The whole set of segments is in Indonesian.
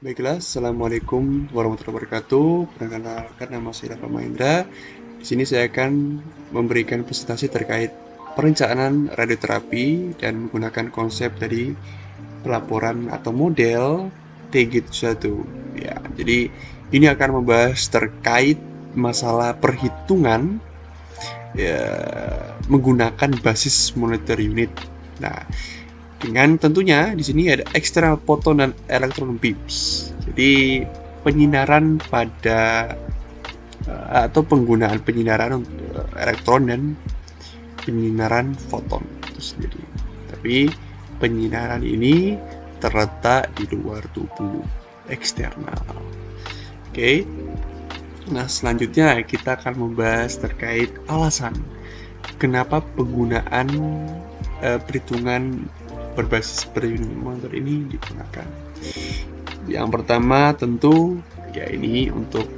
Baiklah, Assalamualaikum warahmatullahi wabarakatuh. Perkenalkan, nama saya Rafa Mahendra. Di sini saya akan memberikan presentasi terkait perencanaan radioterapi dan menggunakan konsep dari pelaporan atau model TG71. Ya, jadi ini akan membahas terkait masalah perhitungan ya, menggunakan basis monitor unit. Nah, dengan tentunya di sini ada external photon dan electron beams. Jadi penyinaran pada atau penggunaan penyinaran untuk elektron dan penyinaran foton itu sendiri. Tapi penyinaran ini terletak di luar tubuh eksternal. Oke. Nah, selanjutnya kita akan membahas terkait alasan kenapa penggunaan perhitungan berbasis per unit monitor ini digunakan. Yang pertama tentu ya ini untuk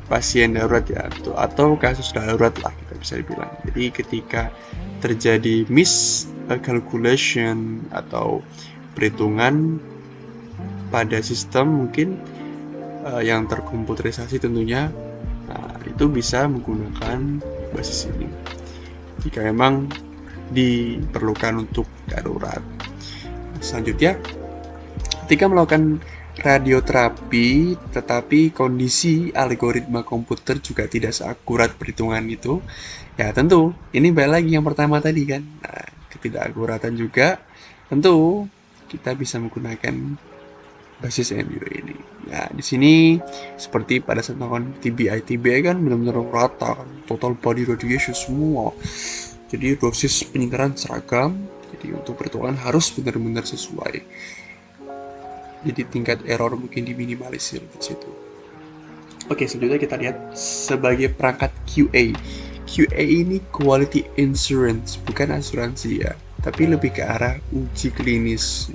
pasien darurat ya, atau kasus darurat lah kita bisa bilang. Jadi ketika terjadi miscalculation atau perhitungan pada sistem mungkin yang terkomputerisasi tentunya, nah, itu bisa menggunakan basis ini jika memang diperlukan untuk darurat. Selanjutnya, ketika melakukan radioterapi tetapi kondisi algoritma komputer juga tidak seakurat perhitungan itu, ya tentu ini balik lagi yang pertama tadi kan. Nah, ketidakakuratan juga tentu kita bisa menggunakan basis MU ini. Ya, di sini seperti pada saat melakukan TBI kan benar-benar rata kan, total body radiation semua. Jadi dosis penyinaran seragam. Jadi untuk perhitungan harus benar-benar sesuai. Jadi tingkat error mungkin diminimalisir di situ. Oke, selanjutnya kita lihat sebagai perangkat QA. QA ini quality insurance, bukan asuransi ya, tapi lebih ke arah uji klinis,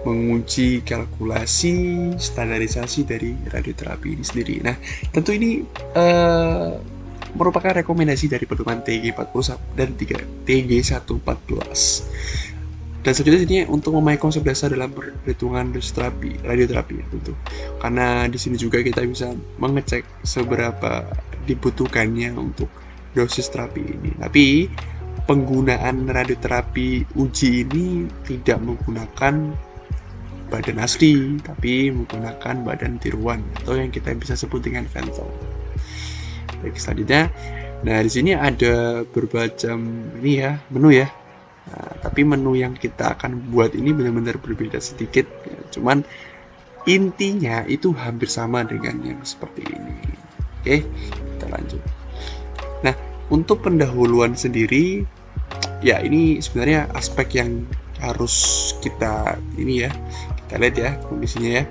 menguji kalkulasi standarisasi dari radioterapi ini sendiri. Nah, tentu ini merupakan rekomendasi dari pedoman TG40 dan TG114. Dan selanjutnya ini untuk memahami konsep dasar dalam perhitungan dosis terapi, radioterapi tentu. Karena di sini juga kita bisa mengecek seberapa dibutuhkannya untuk dosis terapi ini. Tapi penggunaan radioterapi uji ini tidak menggunakan badan asli, tapi menggunakan badan tiruan atau yang kita bisa sebut dengan Phantom. Baik, selanjutnya, nah di sini ada berbagai ini ya menu ya. Nah, tapi menu yang kita akan buat ini benar-benar berbeda sedikit, ya. Cuman intinya itu hampir sama dengan yang seperti ini. Oke, kita lanjut. Nah, untuk pendahuluan sendiri, ya ini sebenarnya aspek yang harus kita ini ya, kita lihat ya kondisinya ya.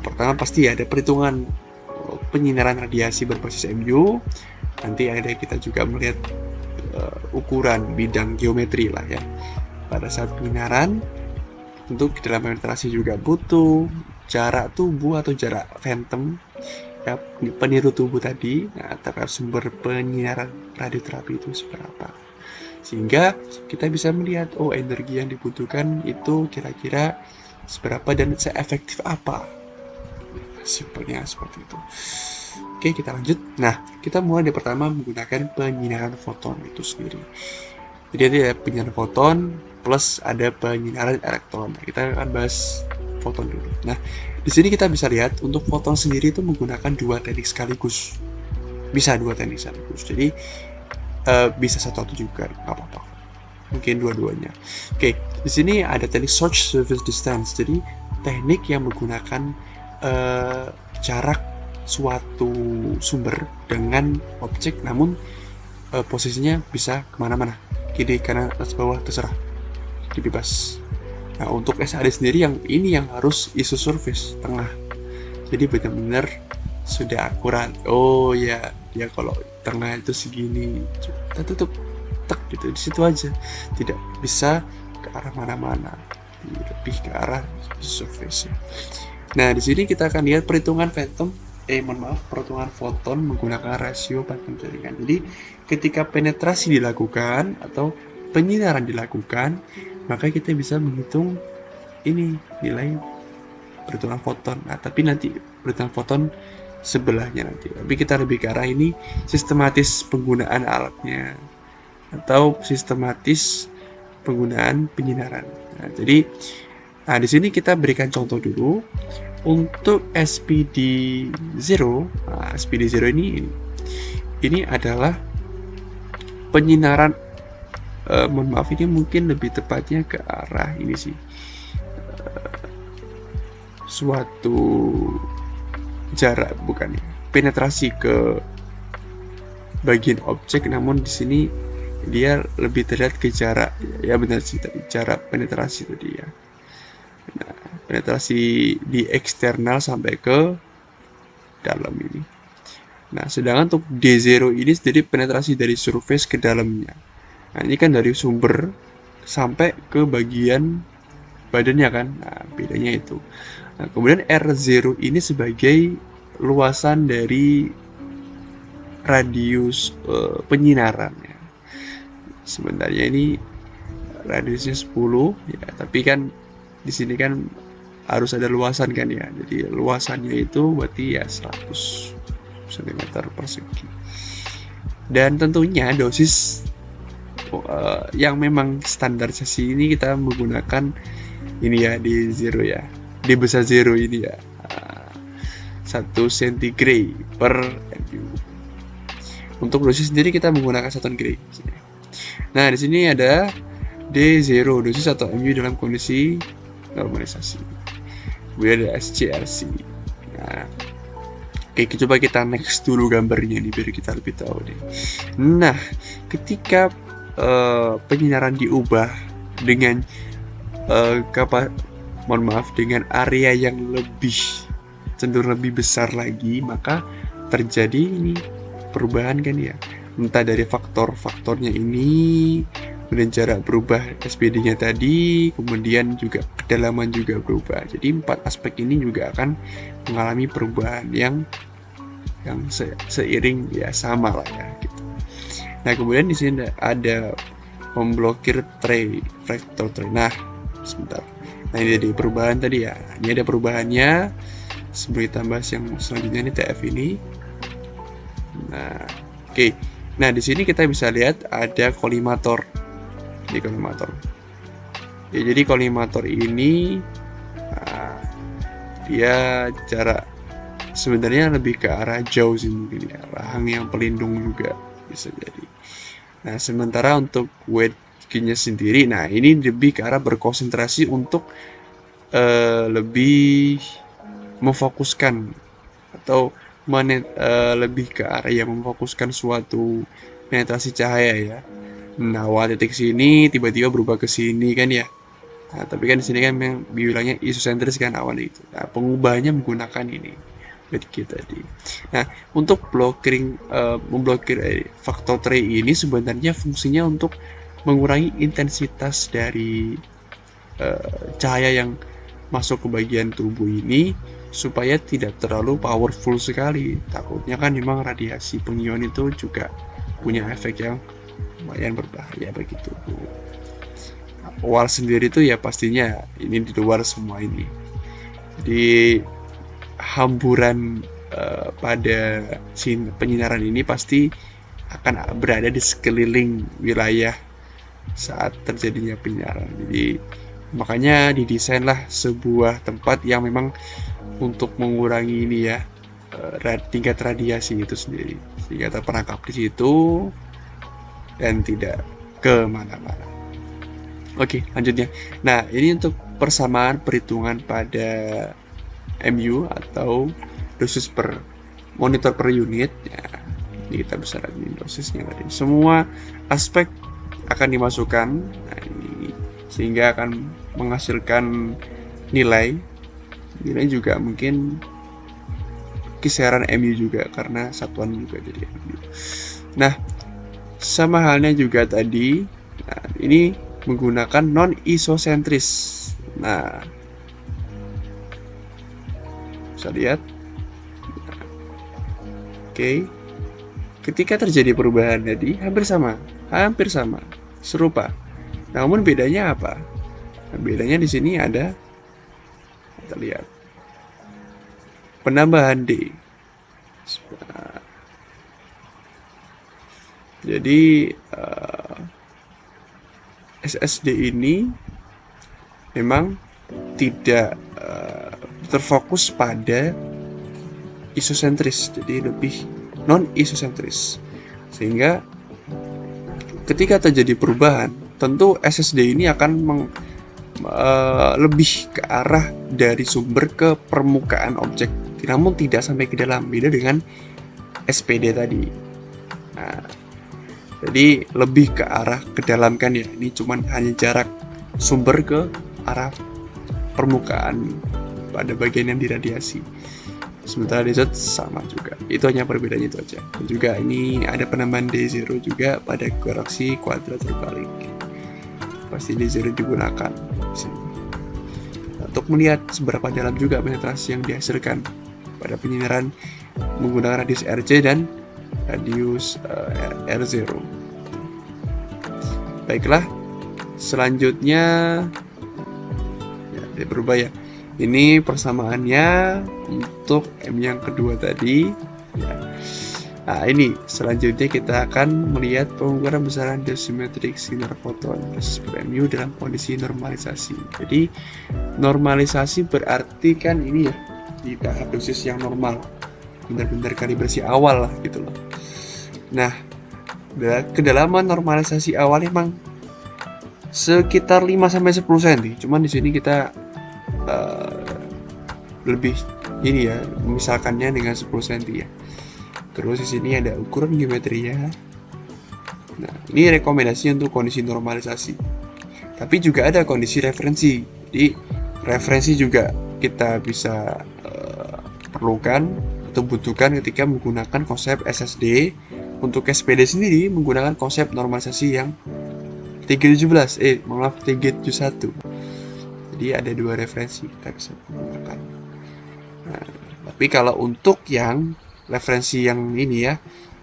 Pertama pasti ada perhitungan penyinaran radiasi berbasis MU. Nanti ada kita juga melihat ukuran bidang geometri lah ya. Pada saat penyinaran, tentu di dalam penetrasi juga butuh jarak tubuh atau jarak phantom ya, peniru tubuh tadi, nah, terhadap sumber penyinaran radioterapi itu seberapa. Sehingga kita bisa melihat, oh energi yang dibutuhkan itu kira-kira seberapa dan seefektif apa. Simpelnya seperti itu. Oke, kita lanjut. Nah, kita mulai dari pertama menggunakan penyinaran foton itu sendiri. Jadi ada penyinaran foton plus ada penyinaran elektron. Nah, kita akan bahas foton dulu. Nah, di sini kita bisa lihat untuk foton sendiri itu menggunakan dua teknik sekaligus. Bisa dua teknik sekaligus. Jadi bisa satu juga, nggak apa-apa. Mungkin dua-duanya. Oke, di sini ada teknik search surface distance. Jadi teknik yang menggunakan jarak suatu sumber dengan objek, namun posisinya bisa kemana-mana, kiri kanan atas bawah terserah, jadi bebas. Nah, untuk SAD sendiri yang ini yang harus isosurface tengah, jadi benar-benar sudah akurat. Oh ya, dia kalau tengah itu segini, kita tutup tek gitu di situ aja, tidak bisa ke arah mana-mana, lebih ke arah surface. Nah, di sini kita akan lihat perhitungan perhitungan foton menggunakan rasio phantom jaringan. Jadi, ketika penetrasi dilakukan atau penyinaran dilakukan, maka kita bisa menghitung ini nilai perhitungan foton. Nah, tapi nanti perhitungan foton sebelahnya nanti. Tapi kita lebih ke arah ini sistematis penggunaan alatnya atau sistematis penggunaan penyinaran. Nah, jadi di sini kita berikan contoh dulu untuk SPD0. Nah, SPD0 ini adalah penyinaran, mohon maaf ini mungkin lebih tepatnya ke arah ini sih, suatu jarak, bukan ya, penetrasi ke bagian objek, namun di sini dia lebih terlihat ke jarak, ya benar sih tadi, jarak penetrasi tadi ya. Nah, penetrasi di eksternal sampai ke dalam ini. Nah, sedangkan untuk D0 ini sendiri penetrasi dari surface ke dalamnya. Nah, ini kan dari sumber sampai ke bagian badannya kan. Nah, bedanya itu. Nah, kemudian R0 ini sebagai luasan dari radius penyinaran ya. Sebenarnya ini radiusnya 10 ya, tapi kan di sini kan harus ada luasan kan ya. Jadi luasannya itu berarti ya 100 cm persegi. Dan tentunya dosis yang memang standarisasi ini kita menggunakan ini ya, D0 ya, D besar 0 ini ya, 1 centigrade per mU. Untuk dosis sendiri kita menggunakan 1 Gray. Nah, di sini ada D0, dosis atau mU dalam kondisi normalisasi. Kemudian ada SCRC. Nah, oke, coba kita next dulu gambarnya nih biar kita lebih tahu nih. Nah, ketika penyinaran diubah dengan dengan area yang lebih cenderung lebih besar lagi, maka terjadi ini perubahan kan ya, entah dari faktor-faktornya ini, kemudian jarak berubah SPD-nya tadi, kemudian juga kedalaman juga berubah. Jadi 4 aspek ini juga akan mengalami perubahan yang seiring ya, sama lah ya gitu. Nah, kemudian di sini ada memblokir tray, vector tray. Nah, sebentar. Nah, ini jadi perubahan tadi ya. Ini ada perubahannya. Sebelum kita bahas yang selanjutnya ini TF ini. Nah, oke. Nah, di sini kita bisa lihat ada kolimator. Ini kolimator. Ya, jadi kolimator ini dia jarak sebenarnya lebih ke arah jauh sih mungkin ya. Rahang yang pelindung juga bisa jadi. Nah, sementara untuk wedge-nya sendiri, nah ini lebih ke arah berkonsentrasi untuk lebih memfokuskan atau lebih ke arah yang memfokuskan suatu penetrasi cahaya ya. Nah, awal titik sini tiba-tiba berubah ke sini kan ya. Nah, tapi kan di sini kan memang dibilangnya isosentris kan awalnya itu. Nah, pengubahannya menggunakan ini wedge tadi. Nah, untuk memblokir faktor tray ini sebenarnya fungsinya untuk mengurangi intensitas dari cahaya yang masuk ke bagian tubuh ini supaya tidak terlalu powerful sekali. Takutnya kan memang radiasi pengion itu juga punya efek yang lumayan berbahaya begitu. Wal sendiri itu ya pastinya ini di luar semua ini. Di hamburan pada penyinaran ini pasti akan berada di sekeliling wilayah saat terjadinya penyinaran. Jadi makanya didesainlah sebuah tempat yang memang untuk mengurangi ini ya, tingkat radiasi itu sendiri, sehingga terperangkap di situ dan tidak kemana-mana. Oke, lanjutnya. Nah, ini untuk persamaan perhitungan pada MU atau dosis per monitor per unit ya. Ini kita bisa lihat ini dosisnya tadi. Semua aspek akan dimasukkan, nah, ini sehingga akan menghasilkan nilai juga mungkin kisaran MU juga karena satuan juga jadi MU. Nah, sama halnya juga tadi, nah, ini menggunakan non isosentris. Nah, bisa lihat. Oke. Ketika terjadi perubahan tadi hampir sama, serupa. Namun bedanya apa? Nah, bedanya di sini ada, kita lihat. penambahan D. Jadi SSD ini memang tidak terfokus pada isosentris, jadi lebih non isosentris, sehingga ketika terjadi perubahan tentu SSD ini akan lebih ke arah dari sumber ke permukaan objek, namun tidak sampai ke dalam, beda dengan SPD tadi. Nah, jadi lebih ke arah ke dalam kan ya, ini cuman hanya jarak sumber ke arah permukaan pada bagian yang diradiasi. Sementara DZ sama juga, itu hanya perbedaannya itu aja. Dan juga ini ada penambahan D0 juga pada koreksi kuadrat terbalik, pasti D0 digunakan di sini untuk melihat seberapa dalam juga penetrasi yang dihasilkan pada penyinaran menggunakan radius RC dan radius R0. Baiklah, selanjutnya ya, berubah ya. Ini persamaannya untuk M yang kedua tadi ya. Nah, ini selanjutnya kita akan melihat pengukuran besaran dosimetrik sinar foton versus PMU dalam kondisi normalisasi. Jadi normalisasi berarti kan ini ya di tahap dosis yang normal, benar-benar kalibrasi awal lah gitu loh. Nah, kedalaman normalisasi awal memang sekitar 5-10 cm. Cuman di sini kita lebih ini ya, misalkannya dengan 10 cm ya. Terus di sini ada ukuran geometri ya. Nah, ini rekomendasi untuk kondisi normalisasi. Tapi juga ada kondisi referensi. Jadi referensi juga kita bisa perlukan atau butuhkan ketika menggunakan konsep SSD. Untuk SPD sendiri menggunakan konsep normalisasi yang 371. Jadi ada dua referensi kita bisa menggunakan. Nah, tapi kalau untuk yang referensi yang ini ya,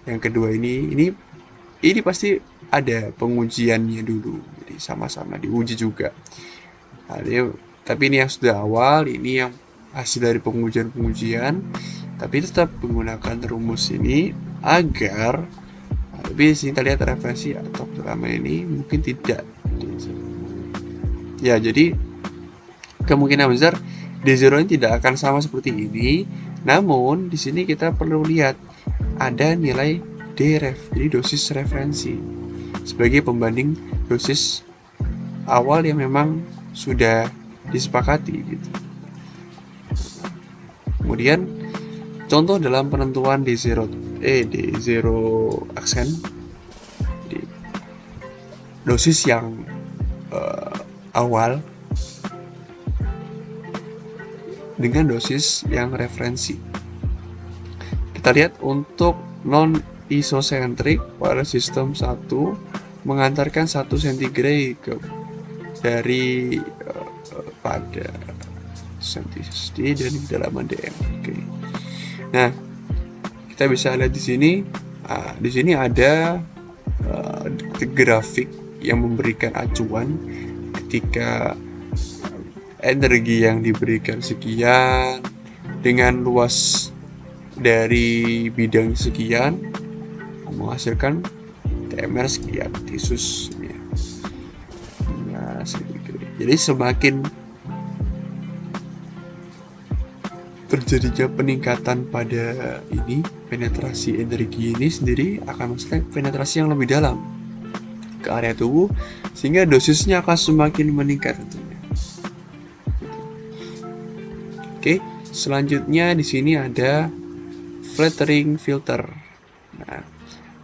yang kedua ini pasti ada pengujiannya dulu, jadi sama-sama diuji juga. Nah, tapi ini yang sudah awal, ini yang hasil dari pengujian, tapi tetap menggunakan rumus ini agar tapi sini kita lihat referensi atau selama ini mungkin tidak ya, jadi kemungkinan besar D0 ini tidak akan sama seperti ini. Namun di sini kita perlu lihat ada nilai Dref, jadi dosis referensi sebagai pembanding dosis awal yang memang sudah disepakati gitu. Kemudian contoh dalam penentuan D0 aksen, dosis yang awal dengan dosis yang referensi. Kita lihat untuk non isosentrik pada sistem 1 mengantarkan 1 centigrade dari pada SSD dan kedalaman DM. Oke. Nah, kita bisa lihat di sini. Di sini ada grafik yang memberikan acuan ketika energi yang diberikan sekian dengan luas dari bidang sekian menghasilkan TMR sekian tisus ya. Nah, jadi semakin terjadinya peningkatan pada ini, penetrasi energi ini sendiri akan menghasilkan penetrasi yang lebih dalam ke area tubuh, sehingga dosisnya akan semakin meningkat tentunya. Oke, selanjutnya di sini ada filtering filter. Nah,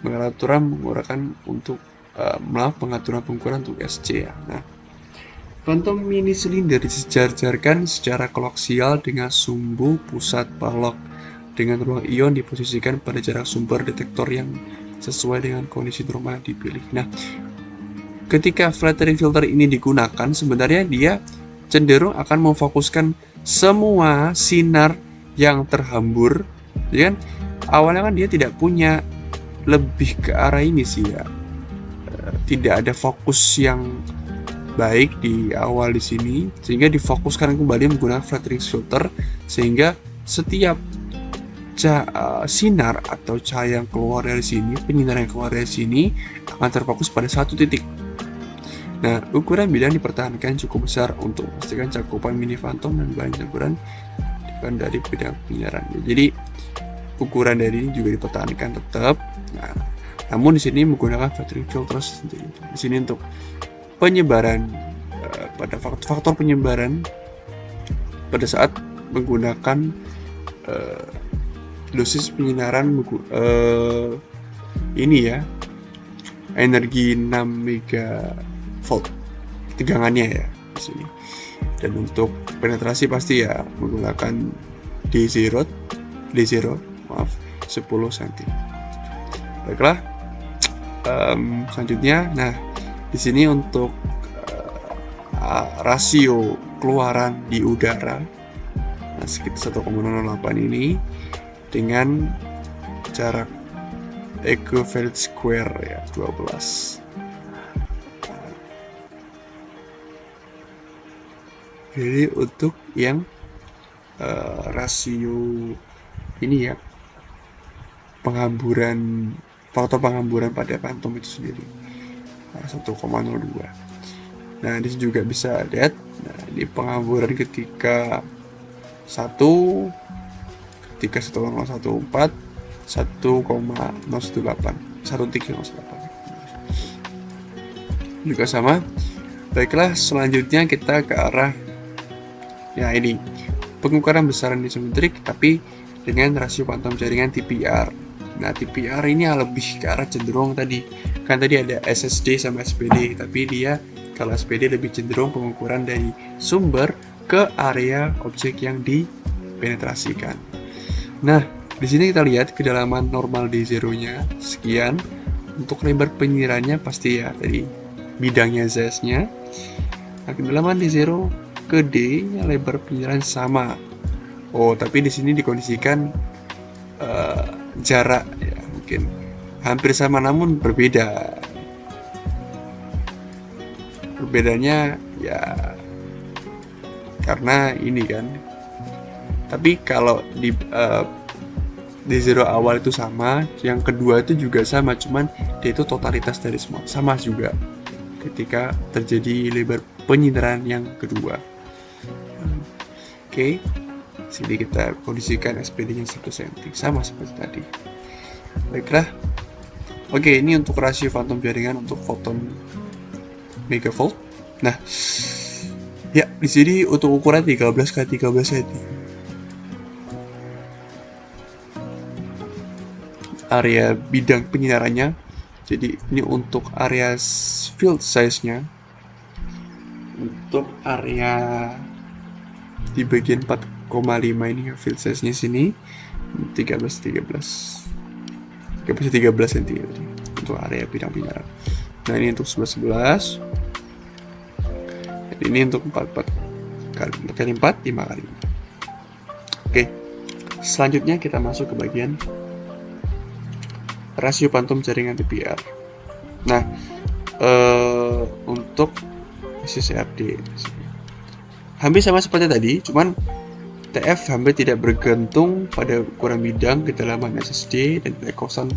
pengaturan untuk pengaturan pengukuran untuk SC ya. Nah, Phantom mini silinder disejajarkan secara koaksial dengan sumbu pusat balok dengan ruang ion diposisikan pada jarak sumber detektor yang sesuai dengan kondisi normal yang dipilih. Nah, ketika filtering filter ini digunakan, sebenarnya dia cenderung akan memfokuskan semua sinar yang terhambur, ya kan? Awalnya kan dia tidak punya lebih ke arah ini sih ya, tidak ada fokus yang baik di awal di sini, sehingga difokuskan kembali menggunakan filtering filter, sehingga setiap sinar atau cahaya yang keluar dari sini, penyinaran yang keluar dari sini akan terfokus pada satu titik. Nah, ukuran bidang dipertahankan cukup besar untuk memastikan cakupan mini fantom dan bahan campuran dari bidang penyinaran. Jadi ukuran dari ini juga dipertahankan tetap. Nah, namun di sini menggunakan filtering filters. Di sini untuk penyebaran pada faktor penyebaran pada saat menggunakan dosis penyinaran ini ya, energi 6 megavolt tegangannya ya di sini. Dan untuk penetrasi pasti ya menggunakan D0 maaf 10 cm. Baiklah, selanjutnya, nah di sini untuk rasio keluaran di udara, nah, sekitar 1,08 ini dengan jarak equivalent square ya 12. Jadi untuk yang rasio ini ya, penghamburan, faktor penghamburan pada fantom itu sendiri 1,02. Nah, di sini juga bisa lihat, nah, ini penghamburan ketika 1014 1308 juga sama. Baiklah, selanjutnya kita ke arah ya ini, pengukuran besaran isometrik tapi dengan rasio fantom jaringan TPR. Nah, TPR ini lebih ke arah cenderung tadi, kan tadi ada SSD sama SPD, tapi dia kalau SPD lebih cenderung pengukuran dari sumber ke area objek yang dipenetrasikan. Nah, di sini kita lihat kedalaman normal D0-nya sekian. Untuk lebar penyirarannya pasti ya tadi bidangnya Z-nya. Nah, kedalaman D0 ke D-nya lebar penyiraran sama. Oh, tapi di sini dikondisikan jarak ya mungkin hampir sama namun berbeda. Perbedaannya ya karena ini kan. Tapi kalau di D0 awal itu sama, yang kedua itu juga sama, cuman dia itu totalitas dari semua sama juga ketika terjadi lebar penyinaran yang kedua. Oke, sini kita kondisikan SPD-nya 1 cm sama seperti tadi. Baiklah, oke, ini untuk rasio fantom jaringan untuk foton megavolt. Nah, ya di sini untuk ukuran 13x13 cm. Area bidang penyinarannya, jadi ini untuk area field size-nya, untuk area di bagian 4,5 ini field size-nya sini 13 cm untuk area bidang penyinaran. Nah, ini untuk 11 dan ini untuk 4 kali 4 5 kali 5. Oke, selanjutnya kita masuk ke bagian rasio fantom jaringan TPR. Nah, untuk SSRD hampir sama seperti tadi, cuman TF hampir tidak bergantung pada ukuran bidang, kedalaman SSD, dan kosan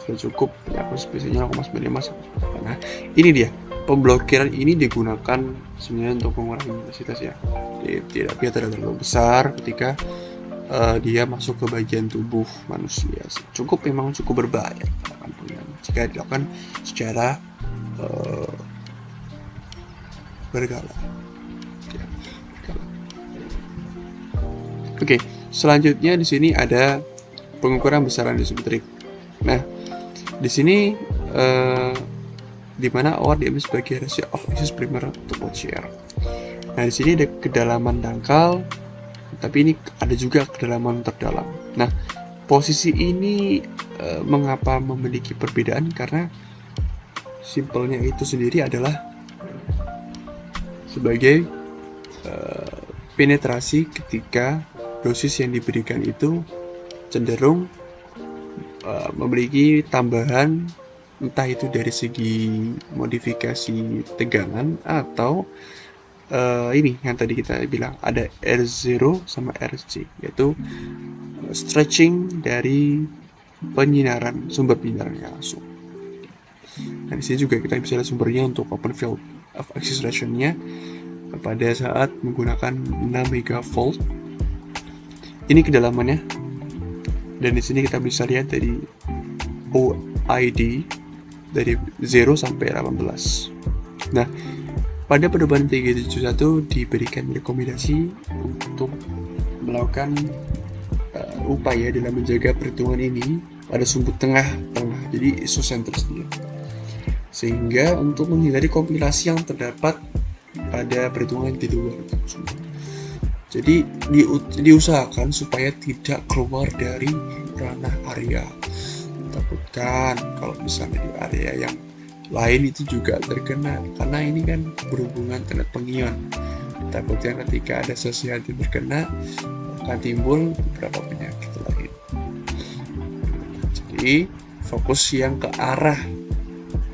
sudah cukup. Ya, spesialnya 0,95. Nah, ini dia, pemblokiran ini digunakan sebenarnya untuk mengurangi intensitas ya. Dia tidak terlalu besar ketika dia masuk ke bagian tubuh manusia. Memang cukup berbahaya jika dilakukan secara berkala. Oke, selanjutnya di sini ada pengukuran besaran isometrik. Nah, di sini di mana OR diambil sebagai ratio of axis primer to port shear. Nah, di sini ada kedalaman dangkal, tapi ini ada juga kedalaman terdalam. Nah, posisi ini mengapa memiliki perbedaan? Karena simpelnya itu sendiri adalah sebagai penetrasi ketika dosis yang diberikan itu cenderung memiliki tambahan, entah itu dari segi modifikasi tegangan atau ini yang tadi kita bilang ada R0 sama RC, yaitu stretching dari penyinaran, sumber penyinarannya langsung. Nah, di sini juga kita bisa lihat sumbernya untuk open field of acceleration-nya pada saat menggunakan 6 megavolt. Ini kedalamannya. Dan di sini kita bisa lihat dari OID dari 0 sampai 18. Nah, pada pedoman 371 diberikan rekomendasi untuk melakukan upaya dalam menjaga perhitungan ini pada sumbu tengah-tengah, jadi isosentris dia, sehingga untuk menghindari kompilasi yang terdapat pada perhitungan di luar sumbu. Jadi diusahakan supaya tidak keluar dari ranah area. Takutkan kalau misalnya di area yang lain itu juga terkena, karena ini kan berhubungan dengan pengion. Takutnya ketika ada sesuatu yang terkena akan timbul beberapa penyakit lain. Jadi fokus yang ke arah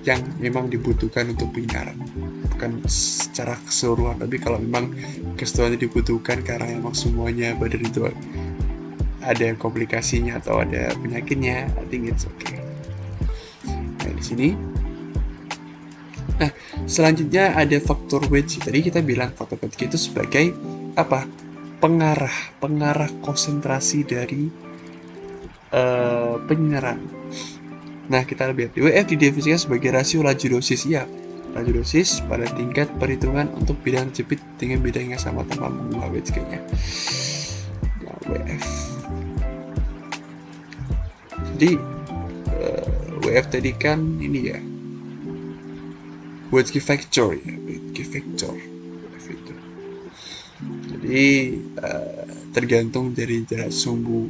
yang memang dibutuhkan untuk penyinaran, bukan secara keseluruhan. Tapi kalau memang keseluruhan dibutuhkan karena memang semuanya badan itu ada komplikasinya atau ada penyakitnya, I think it's okay. Nah, di sini. Nah, selanjutnya ada faktor wedge. Tadi kita bilang faktor wedge itu sebagai apa? Pengarah konsentrasi dari penyinaran. Nah, kita lihat WF didefinisikan sebagai rasio laju dosis. Ya, laju dosis pada tingkat perhitungan untuk bidang jepit dengan bidang yang sama tanpa mengubah wedge-nya. Nah, WF. Jadi WF tadi kan ini ya, wedge factor ya, wedge factor. Jadi tergantung dari jarak sumbu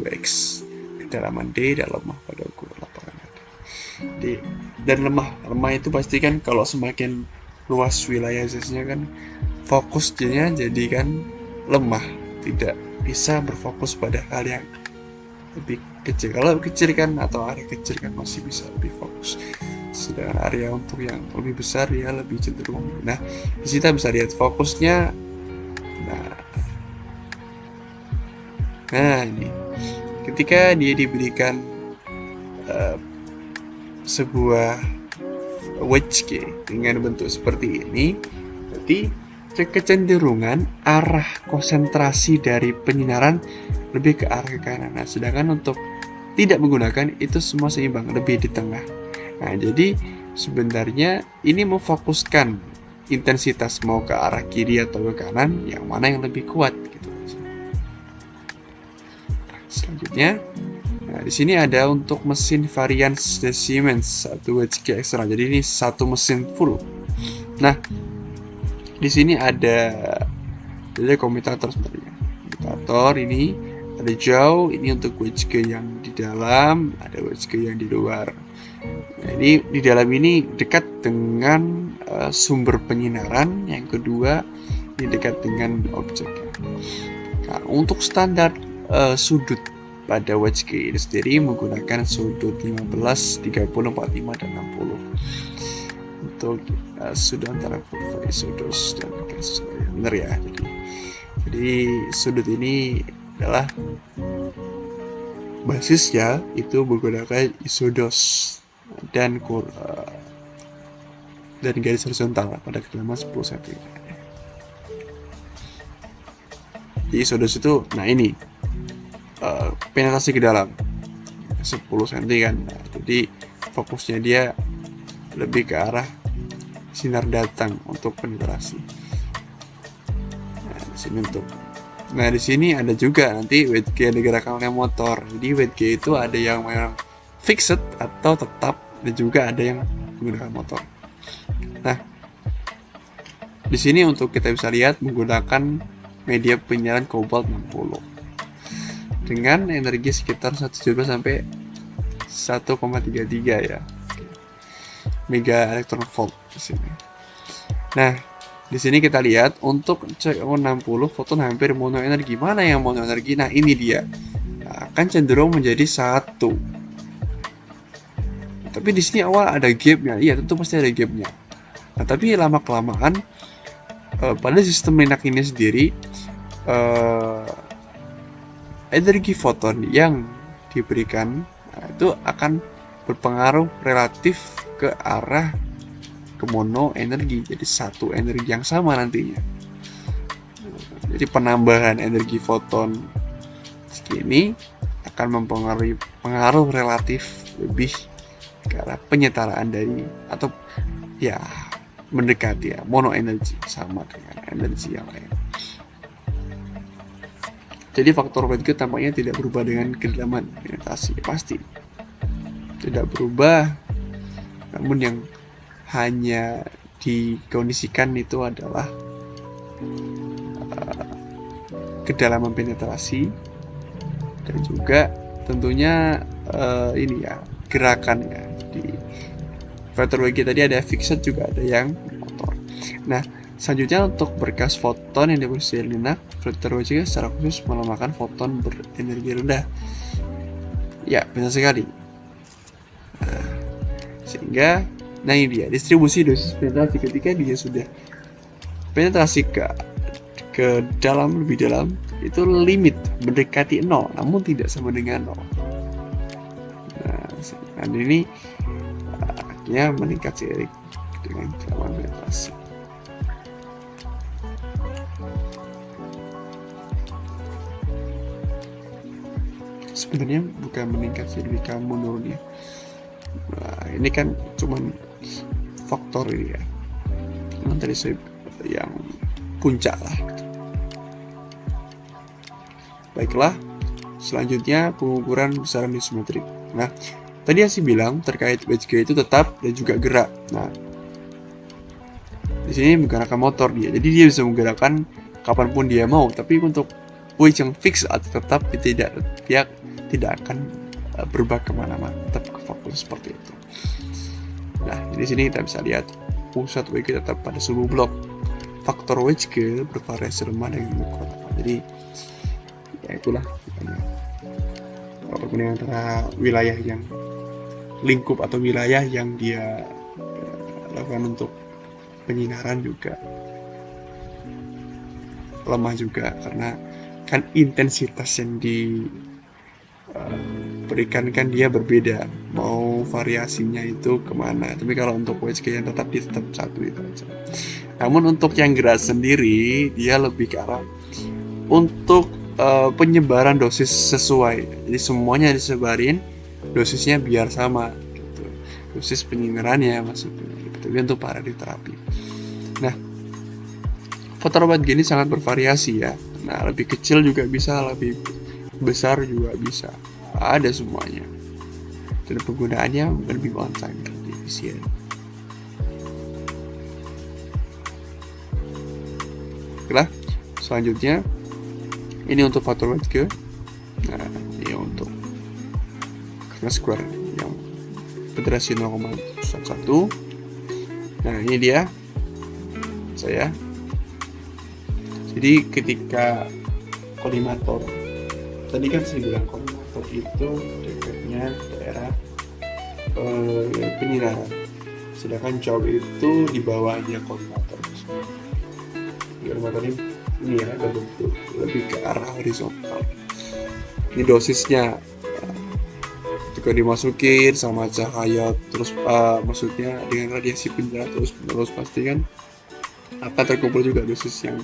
X, kedalaman D dan lemah pada ukuran lapangan D. Dan lemah itu pasti kan kalau semakin luas wilayah Z-nya kan fokusnya jadi kan lemah, tidak bisa berfokus pada hal yang lebih kecil. Kalau kecil kan atau area kecil kan masih bisa lebih fokus. Sedangkan area untuk yang lebih besar ya lebih cenderung. Nah, di sini kita bisa lihat fokusnya. Nah ini ketika dia diberikan sebuah wedge dengan bentuk seperti ini, berarti kecenderungan arah konsentrasi dari penyinaran lebih ke arah ke kanan. Nah, sedangkan untuk tidak menggunakan itu semua seimbang, lebih di tengah. Nah, jadi sebenarnya ini memfokuskan intensitas mau ke arah kiri atau ke kanan, yang mana yang lebih kuat gitu. Selanjutnya, nah di sini ada untuk mesin varian Siemens 1 wedge eksternal. Jadi ini satu mesin full. Nah, di sini ada komutator sebenarnya. Komutator ini ada jauh, ini untuk wedge yang di dalam, ada wedge yang di luar. Nah, ini di dalam ini dekat dengan sumber penyinaran, yang kedua ini dekat dengan objek. Nah, untuk standar sudut pada wedge ini sendiri menggunakan sudut 15, 30, 45, dan 60 untuk sudut antara sudut dan benar ya. Jadi sudut ini adalah basisnya itu menggunakan isodos dan garis horizontal pada kedalaman 10 cm. Di isodos itu, nah ini penetrasi ke dalam 10 cm kan. Nah, jadi fokusnya dia lebih ke arah sinar datang untuk penetrasi. Nah, di sini ada juga nanti wedge yang digerakkan oleh motor. Jadi wedge itu ada yang memang fixed atau tetap, dan juga ada yang menggunakan motor. Nah, di sini untuk kita bisa lihat menggunakan media penyinaran kobalt 60 dengan energi sekitar 1,17 sampai 1,33 ya mega elektron volt di sini. Nah, di sini kita lihat untuk CO60 foton hampir mono energi. Mana yang mono energi? Nah, ini dia. Nah, akan cenderung menjadi 1. Tapi di sini awal ada gapnya. Iya, tentu pasti ada gapnya. Nah, tapi lama kelamaan pada sistem Linac ini sendiri, energi foton yang diberikan itu akan berpengaruh relatif ke arah ke mono energi, jadi satu energi yang sama nantinya. Jadi penambahan energi foton segini akan mempengaruhi pengaruh relatif lebih ke arah penyetaraan dari, atau ya mendekati ya mono energi sama dengan energi yang lain. Jadi faktor Wedge tampaknya tidak berubah dengan kedalaman penetrasi, pasti tidak berubah, namun yang hanya dikondisikan itu adalah kedalaman penetrasi, dan juga tentunya ini ya gerakan ya. Di faktor Wedge tadi ada fixed, juga ada yang motor. Nah, selanjutnya untuk berkas foton yang diproduksi Linac, faktor Wedge secara khusus melemahkan foton berenergi rendah. Ya, benar sekali. Sehingga, nah ini dia distribusi dosis penetrasi ketika dia sudah penetrasi ke dalam, lebih dalam, itu limit mendekati 0, namun tidak sama dengan 0. Nah, ini akhirnya meningkat seiring dengan kedalaman penetrasi. Sebenarnya bukan meningkat sih, lebih ke menurun ya. Nah, ini kan cuman faktor ini ya, yang tadi saya yang puncak lah gitu. Baiklah, selanjutnya pengukuran besaran isometrik. Nah, tadi yang saya bilang terkait Wedge itu tetap dan juga gerak. Nah, di sini menggerakkan motor dia, jadi dia bisa menggerakkan kapanpun dia mau. Tapi untuk wedge yang fix atau tetap, dia tidak akan berubah kemana-mana, tetap ke fokus seperti itu. Nah, di sini kita bisa lihat pusat wedge tetap pada seluruh blok. Faktor wedge bervariasi lemah dengan kuat. Jadi ya itulah perbedaan antara wilayah yang lingkup atau wilayah yang dia lakukan untuk penyinaran juga lemah juga, karena kan intensitas yang diberikan kan dia berbeda, mau variasinya itu kemana. Tapi kalau untuk wedge yang tetap satu itu aja. Namun untuk yang gerak sendiri dia lebih ke arah untuk penyebaran dosis sesuai, jadi semuanya disebarin dosisnya biar sama gitu. Dosis penyinarannya maksudnya gitu. Tapi untuk para terapi. Nah, faktor Wedge ini sangat bervariasi ya. Nah, lebih kecil juga bisa, lebih besar juga bisa, ada semuanya, dan penggunaannya lebih on time, lebih efisien. Oke, selanjutnya ini untuk faktor Wedge. Nah, ini untuk karena square yang federasi 0,11. Nah, ini dia saya. Jadi ketika kolimator, tadi kan saya bilang kolimator itu dekatnya daerah penyinaran, sedangkan jauh itu di bawahnya kolimator. Kolimator ini ya berbentuk lebih ke arah horizontal. Ini dosisnya ketika dimasukin sama cahaya terus maksudnya dengan radiasi penjara terus pasti kan akan terkumpul juga dosis yang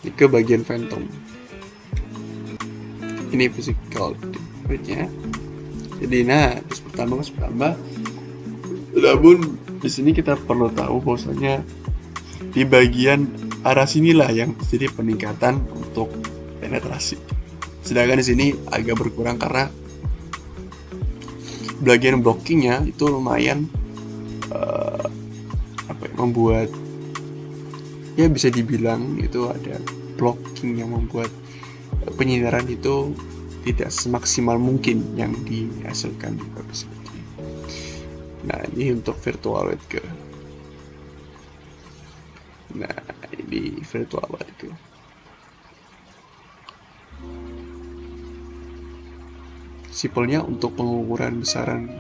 ke bagian phantom. Ini physical rate-nya. Jadi terus pertama. Namun di sini kita perlu tahu bahwasanya di bagian arah sinilah yang terjadi peningkatan untuk penetrasi. Sedangkan di sini agak berkurang karena bagian blockingnya itu lumayan membuat ya bisa dibilang itu ada blocking yang membuat penyinaran itu tidak semaksimal mungkin yang dihasilkan di website. Nah, ini untuk virtual Wedge. Nah, ini virtual Wedge. Simpelnya untuk pengukuran besaran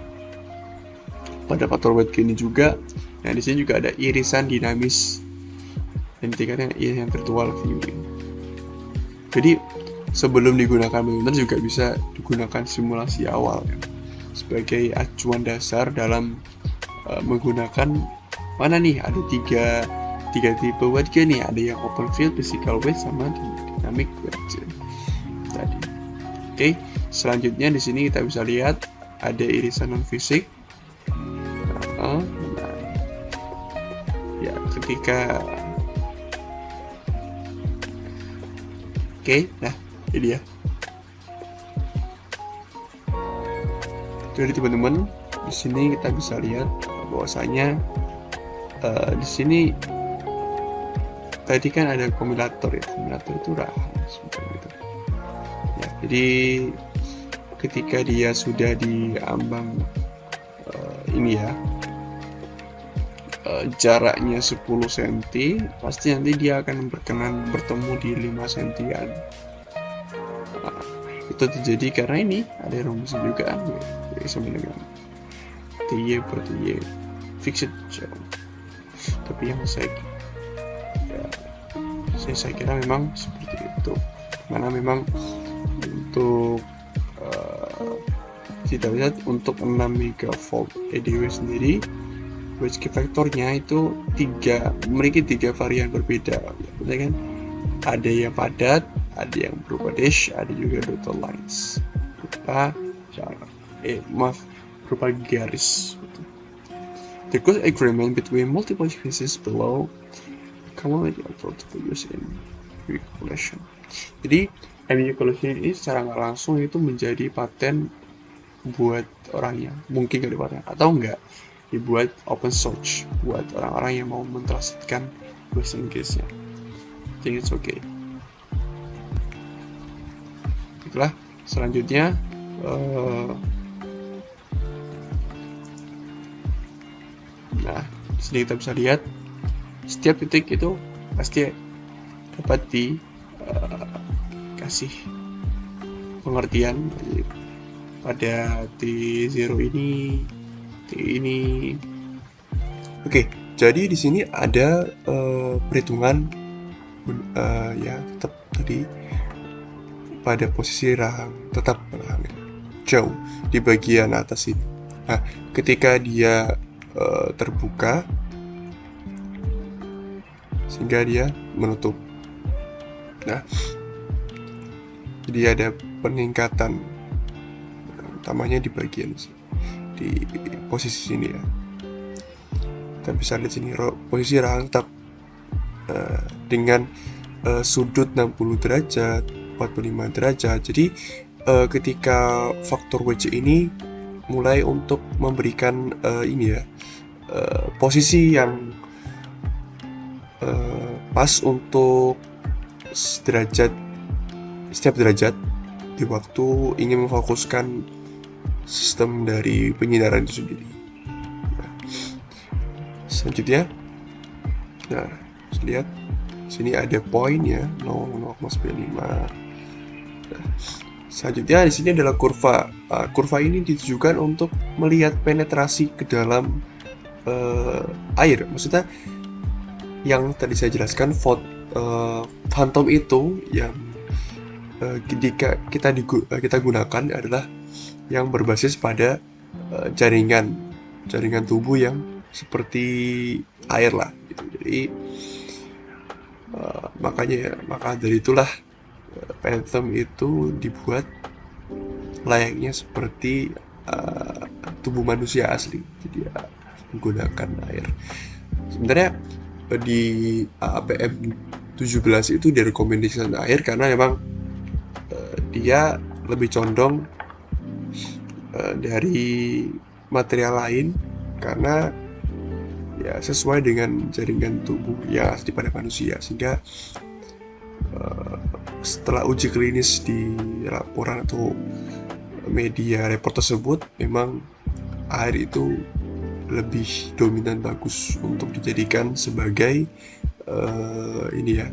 pada faktor Wedge ini juga. Nah, di sini juga ada irisan dinamis yang tingkatnya yang virtual viewing. Jadi sebelum digunakan benar juga bisa digunakan simulasi awal ya, sebagai acuan dasar dalam menggunakan mana nih, ada tiga tipe wedge nih, ada yang open field, physical wedge, sama dynamic wedge tadi. Oke, selanjutnya di sini kita bisa lihat ada irisan non fisik. Ya, ketika nah ini dia. Jadi teman-teman, di sini kita bisa lihat bahwasanya di sini tadi kan ada kombinator ya, kombinator itu rahang gitu. Ya, jadi ketika dia sudah di ambang ini ya, jaraknya 10 cm, pasti nanti dia akan berkenan bertemu di 5 cm-an. Itu terjadi karena ini ada rumusnya juga kan, sama dengan TY per TY fixed jauh. Tapi yang saya kira memang seperti itu, karena memang untuk kita lihat untuk 6 megavolt EDW sendiri, wedge vektornya itu memiliki tiga varian berbeda, ya kan? Ada yang padat, ada yang berupa dash, ada juga dotted lines berupa garis. The good agreement between multiple species below commonly approach to use in calculation. Jadi MU calculation ini secara nggak langsung itu menjadi paten buat orang yang mungkin gak dipaten atau enggak dibuat open source buat orang-orang yang mau mentranslitkan bahasa Inggrisnya. I think it's okay. Itulah selanjutnya nah sini kita bisa lihat setiap titik itu pasti dapat dikasih pengertian pada T0 ini, T ini. Oke, jadi di sini ada perhitungan ya tetap tadi pada posisi rahang, tetap rahang jauh di bagian atas ini. Nah, ketika dia terbuka sehingga dia menutup. Nah, jadi ada peningkatan utamanya di bagian di posisi sini ya. Kita bisa lihat sini posisi rahang tetap dengan sudut 60 derajat, 45 derajat. Jadi ketika faktor wedge ini mulai untuk memberikan ini ya, posisi yang pas untuk setiap derajat di waktu ingin memfokuskan sistem dari penyinaran itu sendiri. Nah, selanjutnya, nah lihat sini ada poin ya 0,95. Nah, selanjutnya di sini adalah kurva. Kurva ini ditujukan untuk melihat penetrasi ke dalam air. Maksudnya yang tadi saya jelaskan, phantom itu yang ketika kita gunakan adalah yang berbasis pada jaringan tubuh yang seperti air lah gitu. Jadi maka dari itulah phantom itu dibuat layaknya seperti tubuh manusia asli, jadi menggunakan air. Sebenarnya di APM 17 itu direkomendasikan air karena memang dia lebih condong dari material lain, karena ya sesuai dengan jaringan tubuh yang asli pada manusia, sehingga setelah uji klinis di laporan atau media report tersebut, memang air itu lebih dominan bagus untuk dijadikan sebagai ini ya,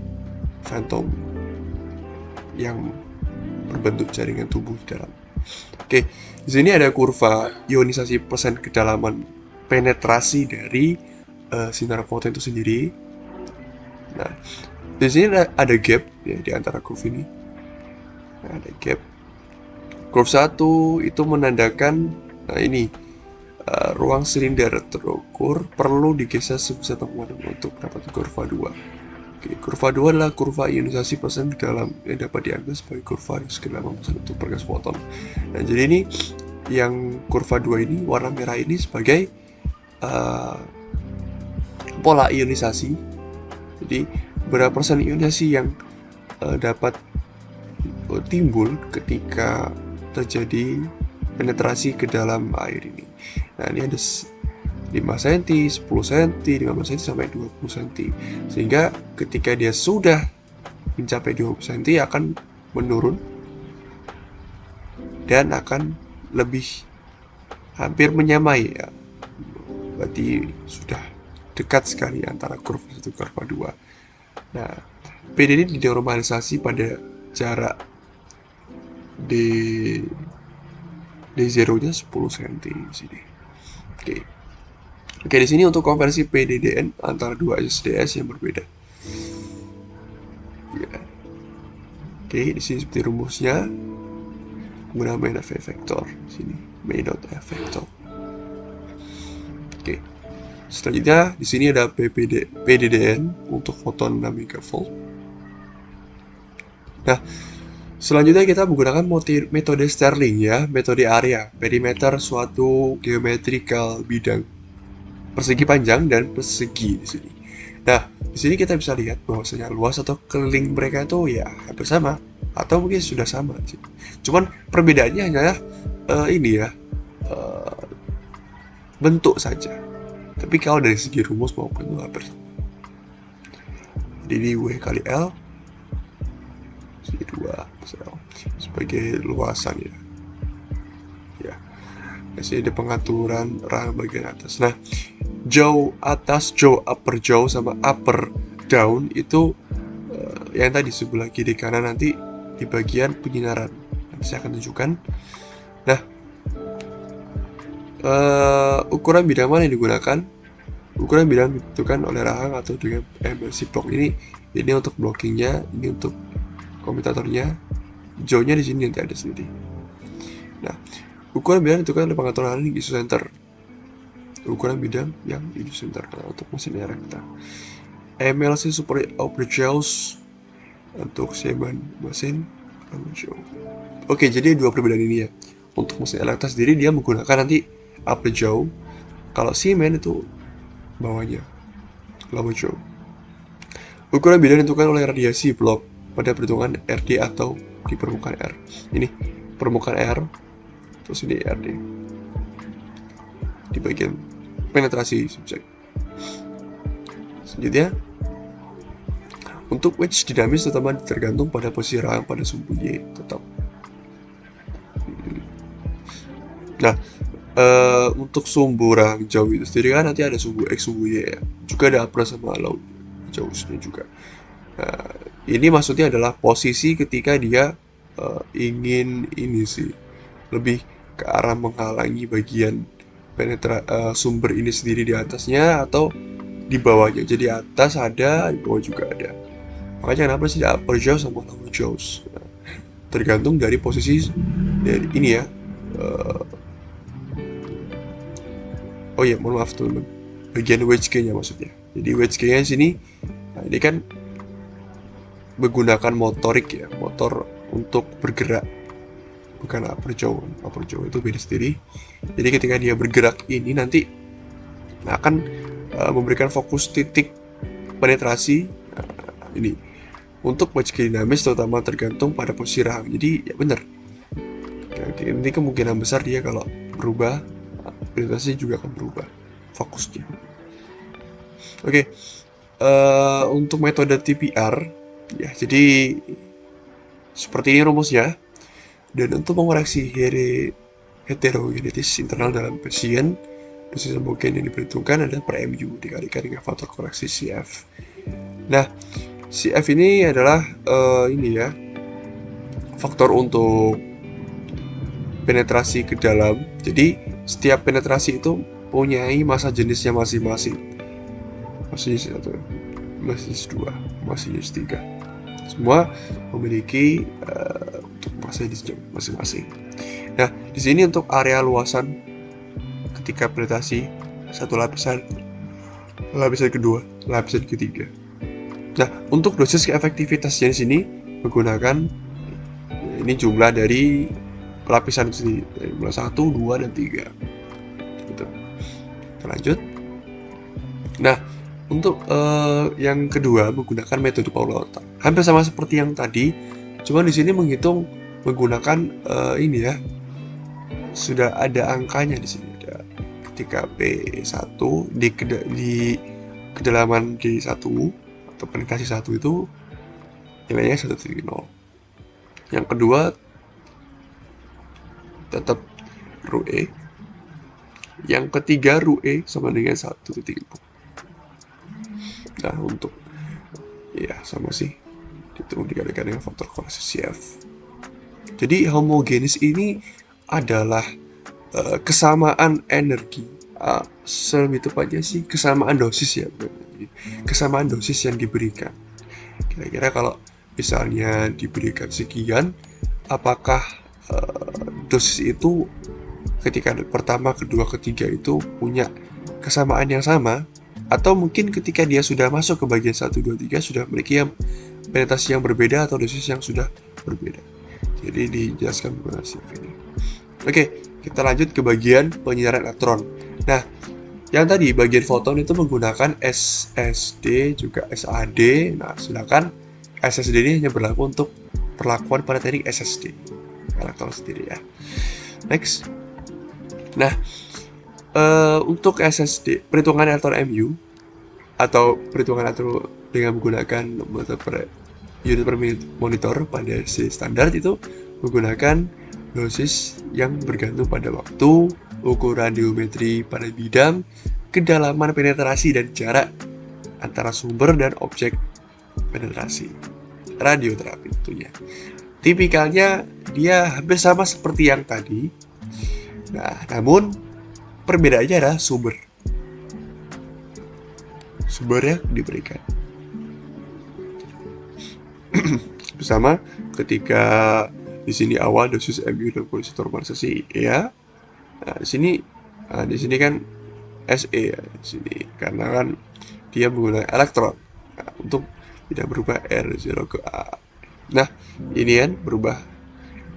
phantom yang berbentuk jaringan tubuh di dalam. Oke, di sini ada kurva ionisasi persen kedalaman penetrasi dari sinar foton itu sendiri. Nah, di sini ada gap ya di antara curve ini. Nah, ada gap. Curve 1 itu menandakan, nah ini, ruang silinder terukur perlu digeser sebesar temuan untuk mendapat kurva 2. Oke, kurva 2 adalah kurva ionisasi persen di dalam yang dapat diambil sebagai kurva kedalaman persen untuk pergas foton. Nah, jadi ini yang kurva 2 ini, warna merah ini sebagai pola ionisasi. Jadi berapa persen ionisasi yang dapat timbul ketika terjadi penetrasi ke dalam air ini. Nah, ini ada 5 cm, 10 cm, 15 cm sampai 20 cm. Sehingga ketika dia sudah mencapai 20 cm akan menurun dan akan lebih hampir menyamai ya. Berarti sudah dekat sekali antara kurva 1 dan kurva 2. Nah, PD ini dinormalisasi pada jarak D0-nya 10 cm di sini. Oke, di sini untuk konversi PDDN antara dua SDS yang berbeda. Ya. Oke, di sini seperti rumusnya menggunakan main of vector. Di sini main of vector. Oke. Selanjutnya di sini ada PDDN untuk foton 6 megavolt. Nah, selanjutnya kita menggunakan metode Stirling ya, metode area, perimeter suatu geometrical bidang persegi panjang dan persegi di sini. Nah, di sini kita bisa lihat bahwasanya luas atau keliling mereka itu ya hampir sama atau mungkin sudah sama sih. Cuman perbedaannya hanya ini ya, bentuk saja. Tapi kalau dari segi rumus maupun itu hampir sama. Jadi W kali L C2 sebagai luasan ya. Ya. Di sini ada pengaturan rahang bagian atas. Nah, jauh atas, jauh upper jauh sama upper down itu yang tadi sebelah kiri kanan nanti di bagian penyinaran. Nanti saya akan tunjukkan. Nah, ukuran bidang mana yang digunakan? Ukuran bidang ditentukan oleh rahang atau dengan MLC block ini untuk blockingnya, ini untuk komutatornya. Jauhnya di sini nanti ada sendiri. Nah, ukuran bidang ditentukan oleh pengaturan ini isocenter. Ukuran bidang yang isocenter untuk mesin erekta. MLC super upper jaws untuk Siemens mesin jauh. Oke, jadi dua perbedaan ini ya. Untuk mesin erekta sendiri dia menggunakan nanti upper jaw. Kalau Siemens itu bawahnya lower jaw. Ukuran bidang ditentukan oleh radiasi blok pada perhitungan RD atau di permukaan R. Ini permukaan R, terus ini RD di bagian penetrasi subjek. Selanjutnya, untuk wedge dinamis terutama tergantung pada posisi rahang pada sumbu Y tetap. Nah, untuk sumbu rahang jauh itu sendiri kan nanti ada sumbu X, sumbu Y ya. Juga ada upper sama low jauhnya juga. Nah, ini maksudnya adalah posisi ketika dia ingin ini sih lebih ke arah menghalangi bagian sumber ini sendiri di atasnya atau di bawahnya. Jadi atas ada, di bawah juga ada. Makanya kenapa sih ada upper jaws sama lower jaws? Nah, tergantung dari posisi dari ini ya. Oh ya, mohon maaf teman-teman. Bagian wedge G-nya maksudnya. Jadi wedge G-nya di sini, nah ini kan menggunakan motorik ya, motor untuk bergerak. Bukan upper jaw. Upper jaw itu beda sendiri. Jadi ketika dia bergerak ini nanti akan memberikan fokus titik penetrasi ini untuk wedge dinamis terutama tergantung pada posisi rahang. Jadi ya benar. Nanti kemungkinan besar dia kalau berubah penetrasi juga akan berubah fokusnya. Oke, untuk metode TPR ya, jadi seperti ini rumusnya. Dan untuk mengoreksi heterogeneitas internal dalam pasien, dosis homogen yang diperhitungkan adalah per MU dikalikan dengan faktor koreksi CF. Nah, CF ini adalah ini ya, faktor untuk penetrasi ke dalam. Jadi setiap penetrasi itu mempunyai massa jenisnya masing-masing. Maksudnya satu. masinis 2, masinis 3. Semua memiliki untuk masinis masing-masing. Nah, di sini untuk area luasan ketika penetrasi satu lapisan, lapisan kedua, lapisan ketiga. Nah, untuk dosis efektivitasnya di sini menggunakan ini jumlah dari lapisan sendiri, jumlah 1, 2, dan 3. Gitu. Kita lanjut. Nah, untuk yang kedua menggunakan metode Paul-Orta. Hampir sama seperti yang tadi, cuma di sini menghitung menggunakan ini ya. Sudah ada angkanya di sini. Ada ketika P1 di kedalaman D1 atau penetrasi 1 itu nilainya 1,0. Yang kedua tetap ρE. Yang ketiga ρE sama dengan 1,0. Nah, untuk ya sama sih, itu dikalikan dengan faktor korelasi CF. Jadi homogenis ini adalah kesamaan energi, lebih tepatnya sih kesamaan dosis ya, kesamaan dosis yang diberikan. Kira-kira kalau misalnya diberikan sekian, apakah dosis itu ketika pertama, kedua, ketiga itu punya kesamaan yang sama, atau mungkin ketika dia sudah masuk ke bagian 1, 2, 3 sudah memiliki penetrasi yang berbeda atau dosis yang sudah berbeda. Jadi dijelaskan menggunakan CF ini. Oke, kita lanjut ke bagian penyinaran elektron. Nah, yang tadi bagian foton itu menggunakan SSD juga SAD. Nah, sedangkan SSD ini hanya berlaku untuk perlakuan pada teknik SSD elektron sendiri ya. Next. Nah, untuk SSD perhitungan elektron MU atau perhitungan elektron dengan menggunakan unit per monitor pada standar itu menggunakan dosis yang bergantung pada waktu, ukuran diometri pada bidang, kedalaman penetrasi dan jarak antara sumber dan objek penetrasi. Radioterapi tentunya. Tipikalnya dia hampir sama seperti yang tadi. Nah, namun perbedaannya adalah sumber yang diberikan. Bersama ketika di sini awal dosis MU dan posisi normalisasi ya. Nah, di sini kan SE ya, di sini karena kan dia menggunakan elektron. Nah, untuk tidak berubah R0 ke A. Nah, ini kan berubah.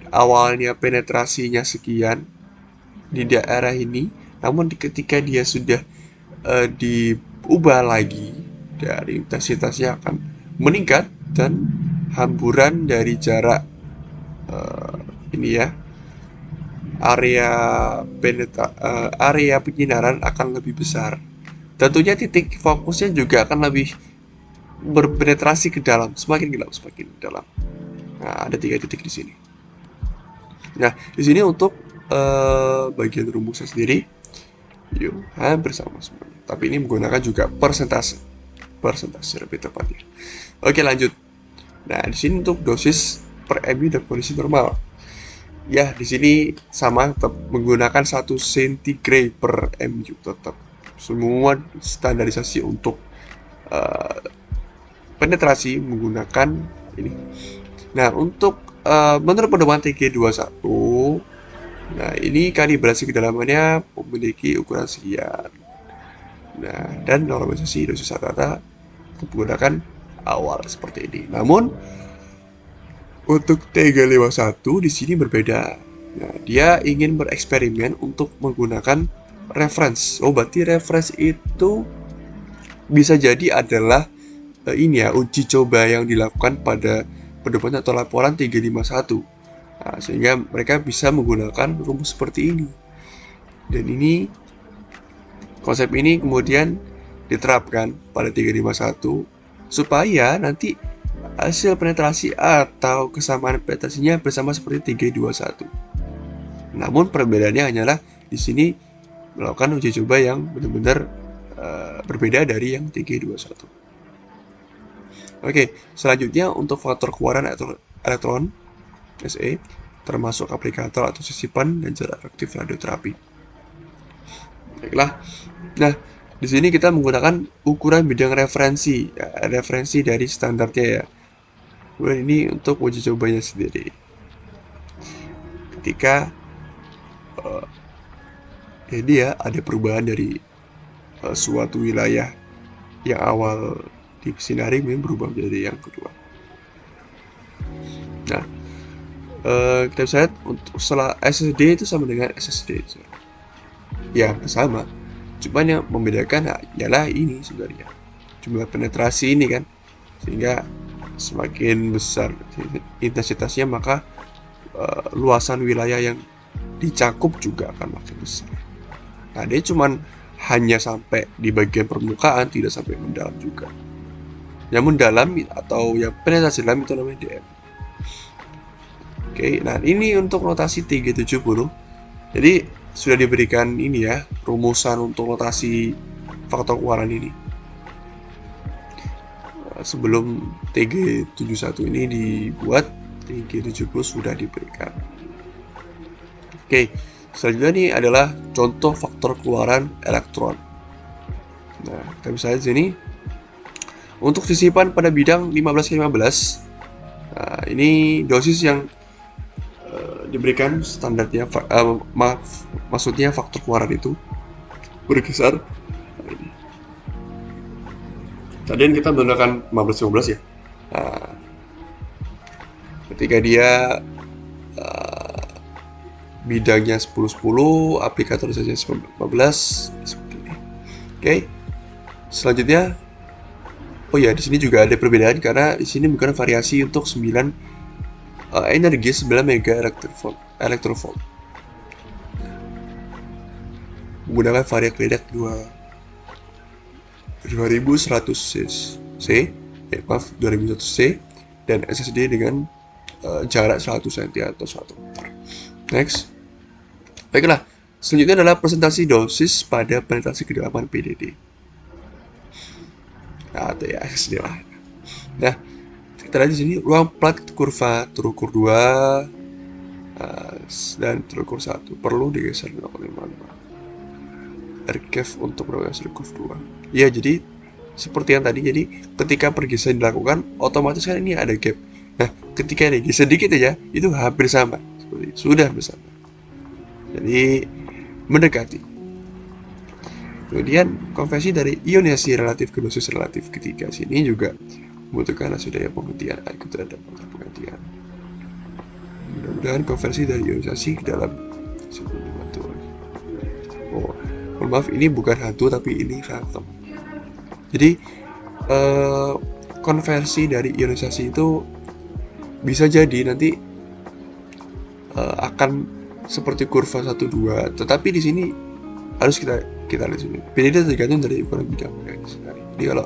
Awalnya penetrasinya sekian di daerah ini, namun ketika dia sudah diubah lagi, dari intensitasnya akan meningkat dan hamburan dari jarak ini ya, area penyinaran akan lebih besar. Tentunya titik fokusnya juga akan lebih berpenetrasi ke dalam, semakin dalam. Nah, ada 3 titik di sini. Nah, di sini untuk bagian rumusnya sendiri, yuk hampir sama semuanya. Tapi ini menggunakan juga persentase lebih tepatnya. Oke, lanjut. Nah, di sini untuk dosis per MU dan kondisi normal. Ya, di sini sama, tetap menggunakan 1 centigrade per MU tetap. Semua standarisasi untuk penetrasi menggunakan ini. Nah, untuk menurut pedoman TG21, nah ini kalibrasi kedalamannya memiliki ukuran sekian. Nah, dan normalisasi dosis rata-rata menggunakan awal seperti ini. Namun untuk TG51 di sini berbeda. Nah, dia ingin bereksperimen untuk menggunakan reference. Oh, berarti reference itu bisa jadi adalah ini ya, uji coba yang dilakukan pada pedoman atau laporan 351. Nah, sehingga mereka bisa menggunakan rumus seperti ini. Dan ini konsep ini kemudian diterapkan pada 351 supaya nanti hasil penetrasi atau kesamaan penetrasinya bersama seperti 321. Namun perbedaannya hanyalah di sini melakukan uji coba yang benar-benar berbeda dari yang 321. Oke, selanjutnya untuk faktor keluaran elektron SE termasuk aplikator atau sisipan dan jarak efektif radioterapi. Baiklah. Nah, Di sini kita menggunakan ukuran bidang referensi, ya, referensi dari standarnya ya. Kemudian ini untuk uji cobanya sendiri. Ketika ya ada perubahan dari suatu wilayah yang awal disinari kemudian berubah menjadi yang kedua. Nah, kita bisa lihat untuk setelah SSD itu sama dengan SSD. Ya, sama. Cuman yang membedakan ialah ini sebenarnya. Jumlah penetrasi ini kan. Sehingga semakin besar intensitasnya maka luasan wilayah yang dicakup juga akan makin besar. Nah, dia cuman hanya sampai di bagian permukaan, tidak sampai mendalam juga. Yang mendalam atau yang penetrasi dalam itu namanya DM. Oke, nah ini untuk notasi 370. Jadi sudah diberikan ini ya, rumusan untuk notasi faktor keluaran ini. Sebelum TG71 ini dibuat, TG70 sudah diberikan. Oke, selanjutnya ini adalah contoh faktor keluaran elektron. Nah, kita bisa lihat sini. Untuk sisipan pada bidang 15-15, nah, ini dosis yang diberikan standarnya, maksudnya faktor keluaran itu berkisar. Tadi kita menggunakan 15-15 ya. Nah, ketika dia bidangnya 10-10, aplikator saja 15 seperti ini. Oke. Selanjutnya, oh ya, di sini juga ada perbedaan karena di sini bukan variasi untuk 9 energi 9 mega electrovolt. Menggunakan variak ledak 2100C, 2100C dan SSD dengan jarak 100 cm atau 1 meter. Next. Baiklah, selanjutnya adalah presentasi dosis pada penetrasi kedalaman PDD. Nah, itu ya SSD lah. Nah, kita lihat di sini ruang plat kurva terukur 2 dan terukur 1 perlu digeser 0,5. RCAV untuk progresi terukur 2. Ya, jadi seperti yang tadi, jadi ketika pergeseran dilakukan, otomatis kan ini ada gap. Nah, ketika ini sedikit aja, itu hampir sama. Seperti sudah bersama. Jadi mendekati. Kemudian konversi dari ionisasi relatif ke dosis relatif ketiga sini juga membutuhkan hasil daya penghentian ikut terhadap penghentian. Mudah-mudahan konversi dari ionisasi ke dalam hantu. Oh, maaf, ini bukan hantu tapi ini phantom. Jadi konversi dari ionisasi itu bisa jadi nanti akan seperti kurva 1-2, tetapi di sini harus kita lihat sini. PDD tergantung dari ukuran bidang yang disenari. Jadi kalau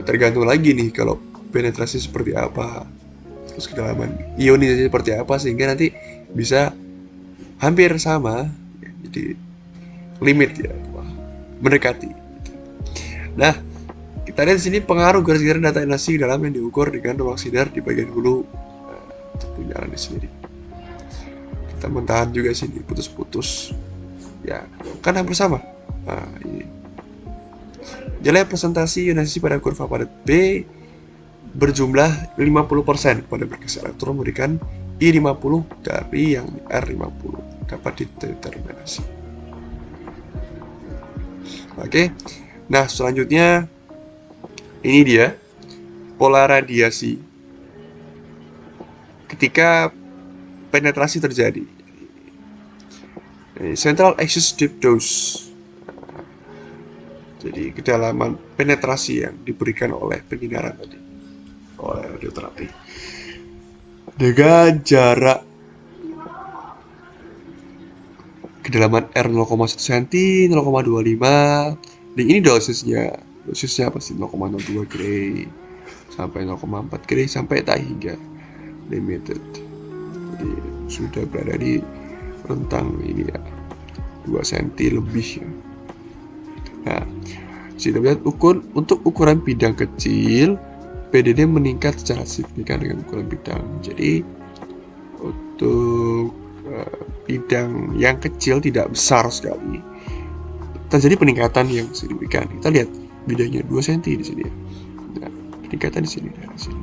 tergantung lagi nih kalau penetrasi seperti apa, terus kedalaman ionisasi seperti apa, sehingga nanti bisa hampir sama. Jadi limit ya, mendekati. Nah, kita lihat di sini pengaruh garis garis data energi dalam yang diukur dengan ruang sinar di bagian hulu penyalaan di sendiri. Kita mentahan juga sini putus-putus. Ya, kan hampir sama. Nah, ini. Nilai presentasi ionisasi pada kurva padat B berjumlah 50% pada bergeser elektron memberikan I50 dari yang R50 dapat dideterminasi. Oke. Nah, selanjutnya ini dia pola radiasi ketika penetrasi terjadi. Central axis deep dose. Jadi kedalaman penetrasi yang diberikan oleh penyinaran tadi, oleh radioterapi, dengan jarak kedalaman R 0,1 cm, 0,25. Dan ini dosisnya pasti 0,02 Gray sampai 0,4 Gray sampai tak hingga limited. Jadi sudah berada di rentang ini ya 2 cm lebih ya. Nah, sudah lihat untuk ukuran bidang kecil PDD meningkat secara signifikan dengan ukuran bidang. Jadi untuk bidang yang kecil tidak besar sekali, terjadi peningkatan yang signifikan. Kita lihat bedanya 2 cm di sini. Nah, peningkatan di sini, di sini.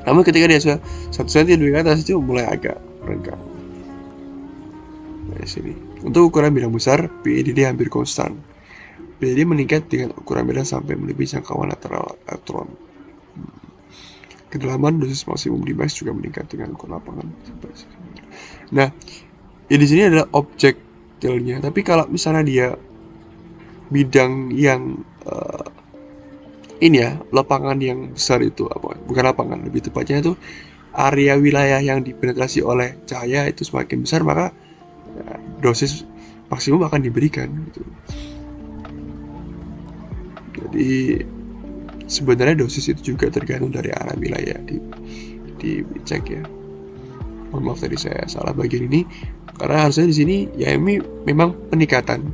Namun ketika dia sudah 1 cm lebih ke atas itu mulai agak renggang. Nah, di sini. Untuk ukuran bidang besar, PEDD hampir konstan. PEDD meningkat dengan ukuran bidang sampai melebihi jangkauan lateral elektron. Kedalaman dosis maksimum di max juga meningkat dengan ukuran lapangan. Nah, ya di sini adalah objek detailnya. Tapi kalau misalnya dia bidang yang ini ya, lapangan yang besar itu apa? Bukan lapangan, lebih tepatnya itu area wilayah yang dipenetrasi oleh cahaya itu semakin besar, maka dosis maksimum akan diberikan gitu. Jadi sebenarnya dosis itu juga tergantung dari area wilayah dicek ya. Mohon maaf tadi saya salah bagian ini, karena harusnya di sini ya ini memang peningkatan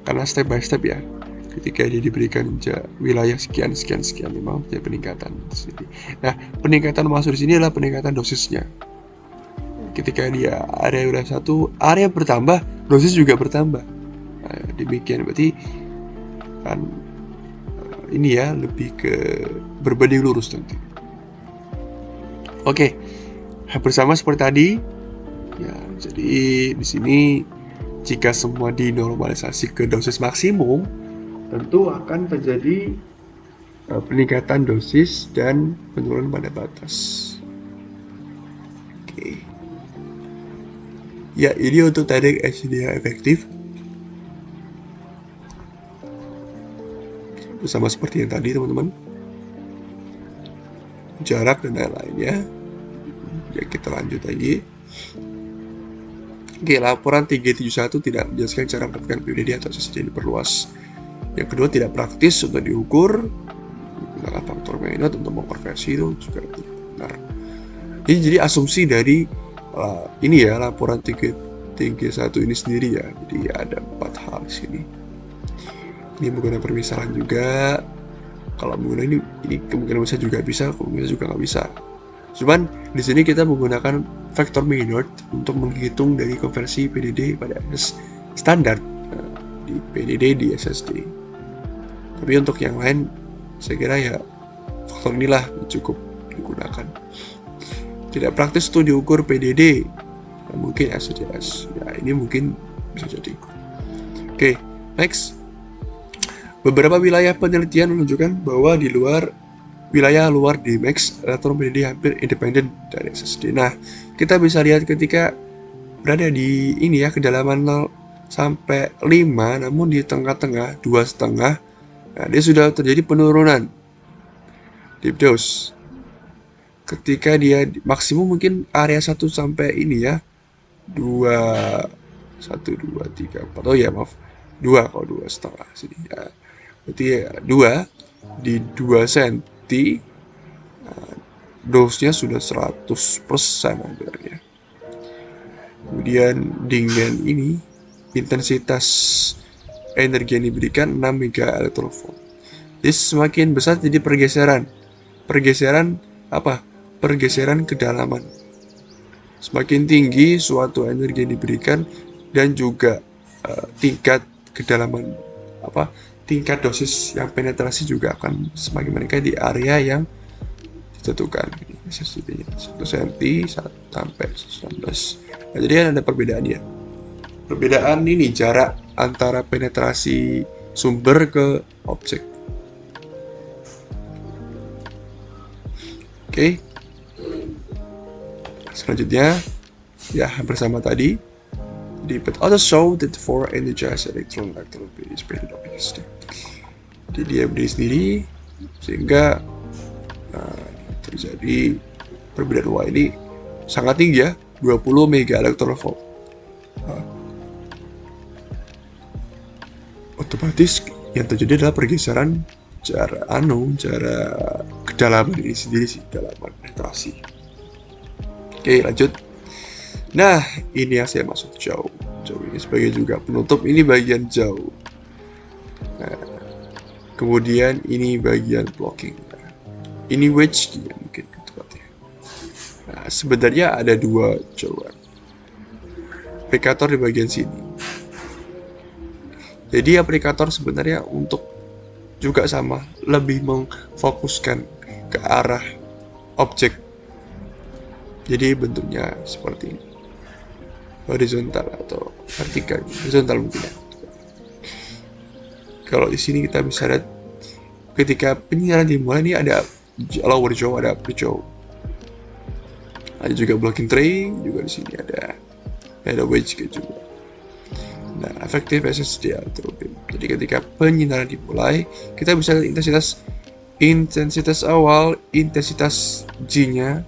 karena step by step ya. Ketika dia diberikan wilayah sekian memang ada peningkatan di sini. Nah, peningkatan masuk di sini adalah peningkatan dosisnya. Ketika dia area wilayah 1, area bertambah, dosis juga bertambah. Nah, demikian berarti kan ini ya lebih ke berbanding lurus nanti. Oke, hampir sama seperti tadi. Ya, jadi di sini jika semua dinormalisasi ke dosis maksimum, tentu akan terjadi peningkatan dosis dan penurunan pada batas. Oke. Ya, ini untuk tadi HDR efektif. Sama seperti yang tadi teman-teman. Jarak dan lain-lainnya. Ya, kita lanjut lagi. Oke, laporan 371 tidak menjelaskan cara mendapatkan PDD atau SSD diperluas. Yang kedua, tidak praktis untuk diukur. Menggunakan faktor Maynard untuk mengkonversi itu juga tidak benar. Jadi asumsi dari ini ya, laporan 331 ini sendiri ya. Jadi ada 4 hal di sini. Ini menggunakan permisalan juga. Kalau menggunakan ini kemungkinan besar juga bisa, kemungkinan juga nggak bisa. Cuman di sini kita menggunakan faktor Maynard untuk menghitung dari konversi PDD pada standar di PDD di SSD. Tapi untuk yang lain saya kira ya faktor inilah cukup digunakan. Tidak praktis untuk diukur PDD, mungkin SSDS. Ya, ini mungkin bisa jadi. Oke, next. Beberapa wilayah penelitian menunjukkan bahwa di wilayah luar di max elektron PDD hampir independen dari SSD. Nah, kita bisa lihat ketika berada di ini ya, kedalaman 0 sampai 5, namun di tengah-tengah 2,5, nah, dia sudah terjadi penurunan deep dose. Ketika dia maksimum mungkin area 1 sampai ini ya 2 1 2 3 4. Oh ya, maaf. 2 kalau 2,5 sini ya. Berarti ya, 2 di 2 cm dosisnya sudah 100% hampir ya. Kemudian dengan ini intensitas energi yang diberikan 6 mega electron volt. Jadi semakin besar jadi pergeseran apa? Pergeseran kedalaman. Semakin tinggi suatu energi yang diberikan dan juga tingkat kedalaman apa? Tingkat dosis yang penetrasi juga akan semakin meningkat di area yang ditentukan. SSD 1 cm sampai 19. Nah, jadi ada perbedaannya. Perbedaan ini jarak antara penetrasi sumber ke objek. Oke. Selanjutnya ya hampir sama tadi. But others show that for energized electron is spread of SSD. Jadi dia berdiri sendiri sehingga terjadi perbedaan wah ini sangat tinggi ya, 20 mega electron volt. Otomatis yang terjadi adalah pergeseran jarak kedalaman ini sendiri sih, kedalaman penetrasi. Oke, lanjut. Nah, ini yang saya maksud jauh ini sebagai juga penutup, ini bagian jauh. Nah, kemudian ini bagian blocking. Ini wedge ya, mungkin tepatnya. Nah, sebenarnya ada 2 jauhan. Aplikator di bagian sini. Jadi aplikator sebenarnya untuk juga sama, lebih memfokuskan ke arah objek. Jadi bentuknya seperti ini, horizontal atau vertikal, horizontal mungkin ya. Kalau di sini kita bisa lihat ketika penyinaran dimulai, ini ada lower jaw, ada upper jaw, ada juga blocking tray, juga di sini ada wedge juga. Nah, efektif SSD atau beam. Jadi ketika penyinaran dimulai, kita bisa lihat intensitas awal, intensitas G-nya.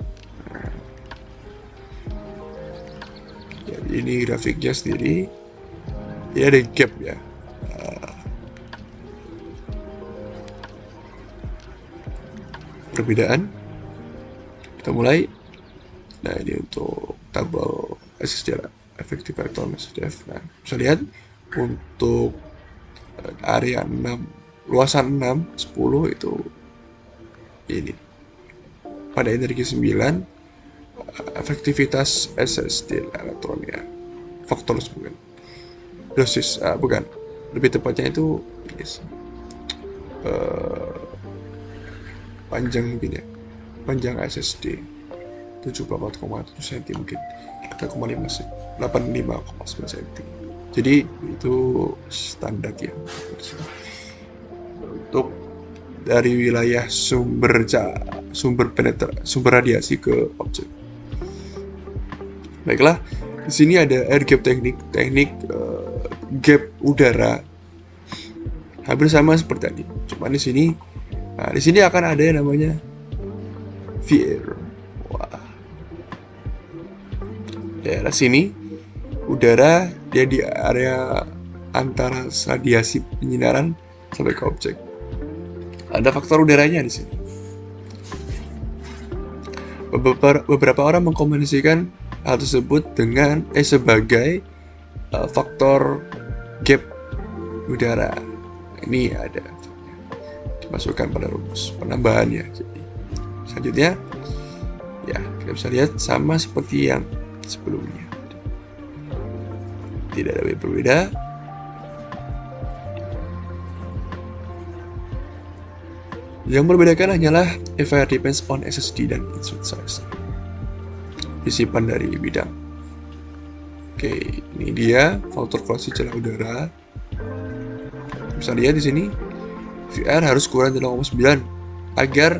Jadi ini grafiknya sendiri. Ya ada gap ya. Perbedaan. Kita mulai. Nah, ini untuk tabel SSD efektif electron SSDF. Nah, bisa lihat untuk area 6, luasan 6, 10 itu ini. Pada energi 9, efektivitas SSD elektronnya. Faktor bukan. Dosis, bukan. Lebih tepatnya itu panjang mungkin ya. Panjang SSD 74,7 cm mungkin, 85,9 cm. Jadi itu standar ya. Untuk dari wilayah sumber radiasi ke objek. Baiklah, di sini ada air gap teknik gap udara, hampir sama seperti tadi. Cuma di sini akan ada yang namanya VR. Daerah sini udara dia di area antara radiasi penyinaran sampai ke objek. Ada faktor udaranya di sini. Beberapa orang mengkomunikasikan hal tersebut dengan sebagai faktor gap udara. Ini ada dimasukkan pada rumus penambahannya. Jadi selanjutnya ya kita bisa lihat sama seperti yang sebelumnya, tidak ada berbeda. Yang membedakan hanyalah FIR depends on SSD dan insert size, disimpan dari bidang. Oke, ini dia faktor korelasi celah udara. Bisa lihat di sini VR harus kurang dari 0,9 agar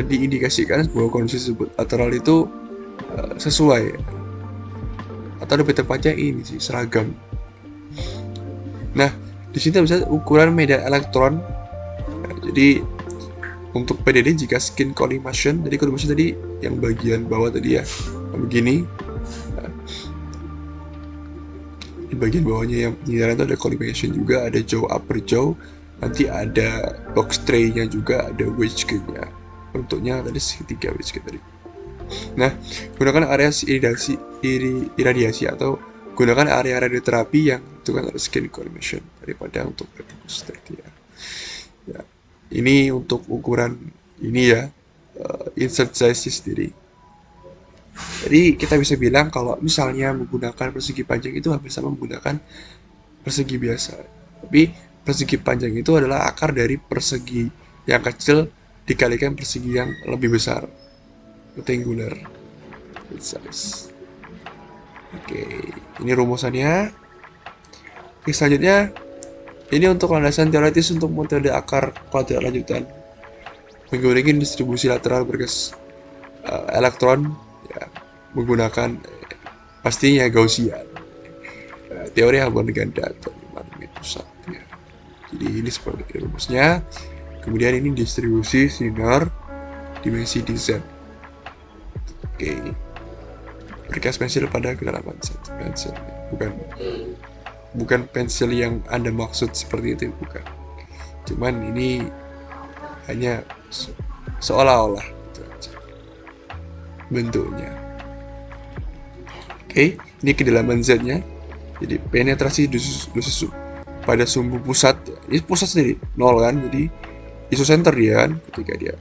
diindikasikan bahwa kondisi tersebut lateral itu sesuai, atau lebih tepatnya ini sih seragam. Nah, di sini bisa ukuran medan elektron. Jadi untuk PDD jika skin collimation, jadi collimation tadi yang bagian bawah tadi ya, begini. Di bagian bawahnya yang penyinaran itu ada collimation juga, ada jaw, upper jaw, nanti ada box tray-nya juga, ada wedge gate-nya. Bentuknya tadi segitiga wedge gate tadi. Nah, gunakan area iradiasi atau gunakan area radioterapi yang itu kan ada skin collimation daripada untuk ya. Ya, ini untuk ukuran ini ya, insert size sendiri. Jadi kita bisa bilang kalau misalnya menggunakan persegi panjang itu hampir sama menggunakan persegi biasa. Tapi persegi panjang itu adalah akar dari persegi yang kecil dikalikan persegi yang lebih besar, rectangular size. Oke, ini rumusannya. Oke, selanjutnya ini untuk landasan teoritis untuk metode akar kuadrat lanjutan menggunakan distribusi lateral bergas elektron ya, menggunakan pastinya Gaussian, teori hubungan ganda atau magnet pusat ya. Jadi ini seperti rumusnya. Kemudian ini distribusi sinar dimensi dz. Oke, berkas pensil pada kedalaman pensil, bukan pensil yang Anda maksud seperti itu, bukan. Cuman ini hanya seolah-olah gitu aja bentuknya. Oke, ini kedalaman Z-nya. Jadi penetrasi dosis pada sumbu pusat. Ini pusat sendiri 0 kan, jadi isocenter dia kan, ketika dia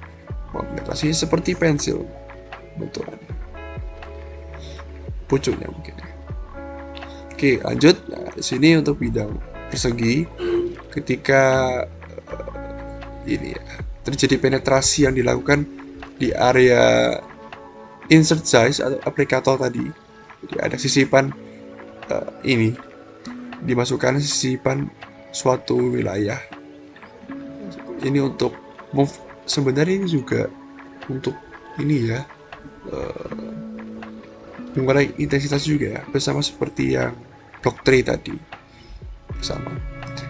mau penetrasi seperti pensil bentukannya, pucuknya mungkin. Oke, lanjut. Nah, di sini untuk bidang persegi ketika ini ya, terjadi penetrasi yang dilakukan di area insert size atau aplikator tadi. Jadi ada sisipan ini dimasukkan sisipan suatu wilayah. Ini untuk move, sebenarnya ini juga untuk ini ya, mengurai intensitas juga ya, bersama seperti yang doktrin tadi sama.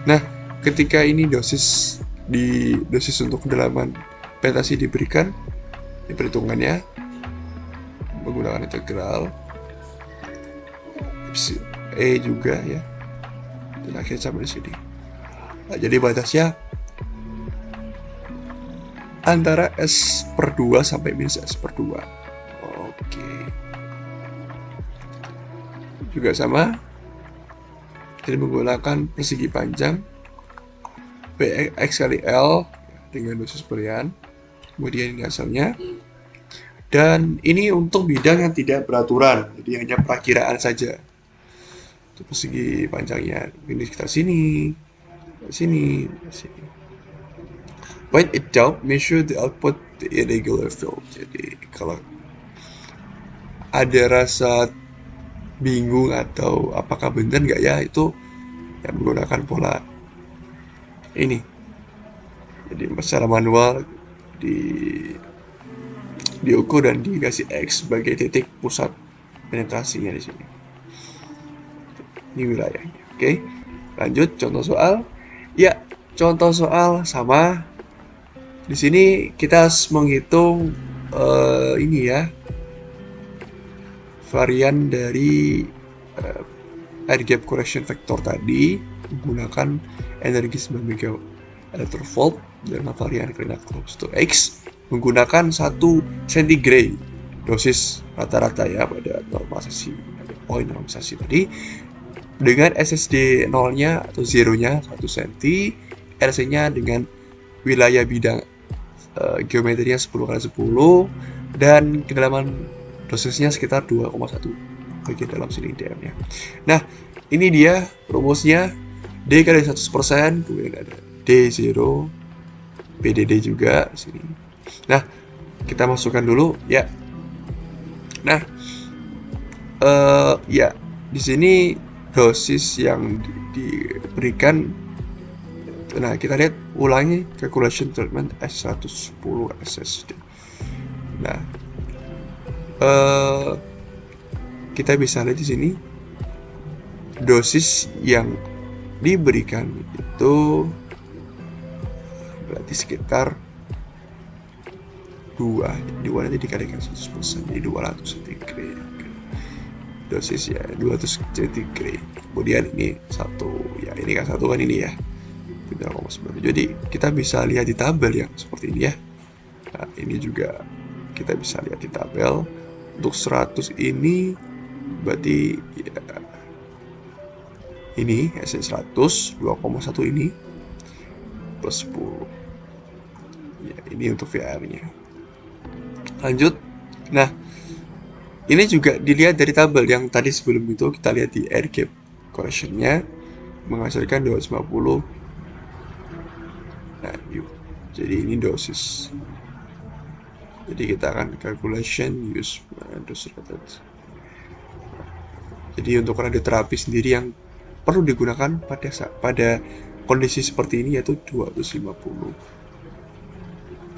Nah, ketika ini dosis untuk kedalaman penetrasi diberikan, perhitungannya menggunakan integral E juga ya, dan akhirnya sampai di sini. Nah, jadi batasnya antara S/2 sampai minus S/2. Oke. Juga sama, jadi menggunakan persegi panjang Px kali L dengan dosis berian. Kemudian ini hasilnya. Dan ini untuk bidang yang tidak beraturan, jadi hanya perakiraan saja. Itu persegi panjangnya ini sekitar sini, sini, sini. Point it down, measure the output the irregular field. Jadi kalau ada rasa bingung atau apakah benar nggak ya, itu ya menggunakan pola ini. Jadi secara manual diukur dan dikasih X sebagai titik pusat penetrasinya di sini. Ini wilayahnya. Oke, lanjut contoh soal. Ya, contoh soal sama. Di sini kita harus menghitung ini ya, varian dari air gap correction factor tadi menggunakan energi 9 MeV dengan varian Krenak close to X menggunakan 1 centigrade dosis rata-rata ya pada normalisasi, pada poin normalisasi tadi, dengan SSD 0-nya atau 0-nya 1 cm, RC-nya dengan wilayah bidang geometrinya 10x10, dan kedalaman dosisnya sekitar 2,1 bagian dalam sini DM-nya. Nah, ini dia rumusnya. D kali 100%, kemudian ada D0, PDD juga sini. Nah, kita masukkan dulu ya. Nah, ya di sini dosis yang diberikan. Nah, kita lihat ulangi calculation treatment S110 SSD. Nah, kita bisa lihat di sini dosis yang diberikan itu berarti sekitar 2 nanti dikalikan 100%, jadi 200 centigrade. Dosis ya 200 centigrade. Kemudian ini satu ya, ini kan satu kan ini ya 3,9. Jadi kita bisa lihat di tabel yang seperti ini ya. Nah, ini juga kita bisa lihat di tabel. Untuk 100 ini berarti ya, ini SC100 2,1 ini plus 10 ya, ini untuk VR-nya. Lanjut. Nah, ini juga dilihat dari tabel yang tadi sebelum itu. Kita lihat di air gap correction-nya menghasilkan 250. Nah, yuk. Jadi ini dosis. Jadi kita akan calculation use dosis. Jadi untuk radioterapi sendiri yang perlu digunakan pada kondisi seperti ini yaitu 250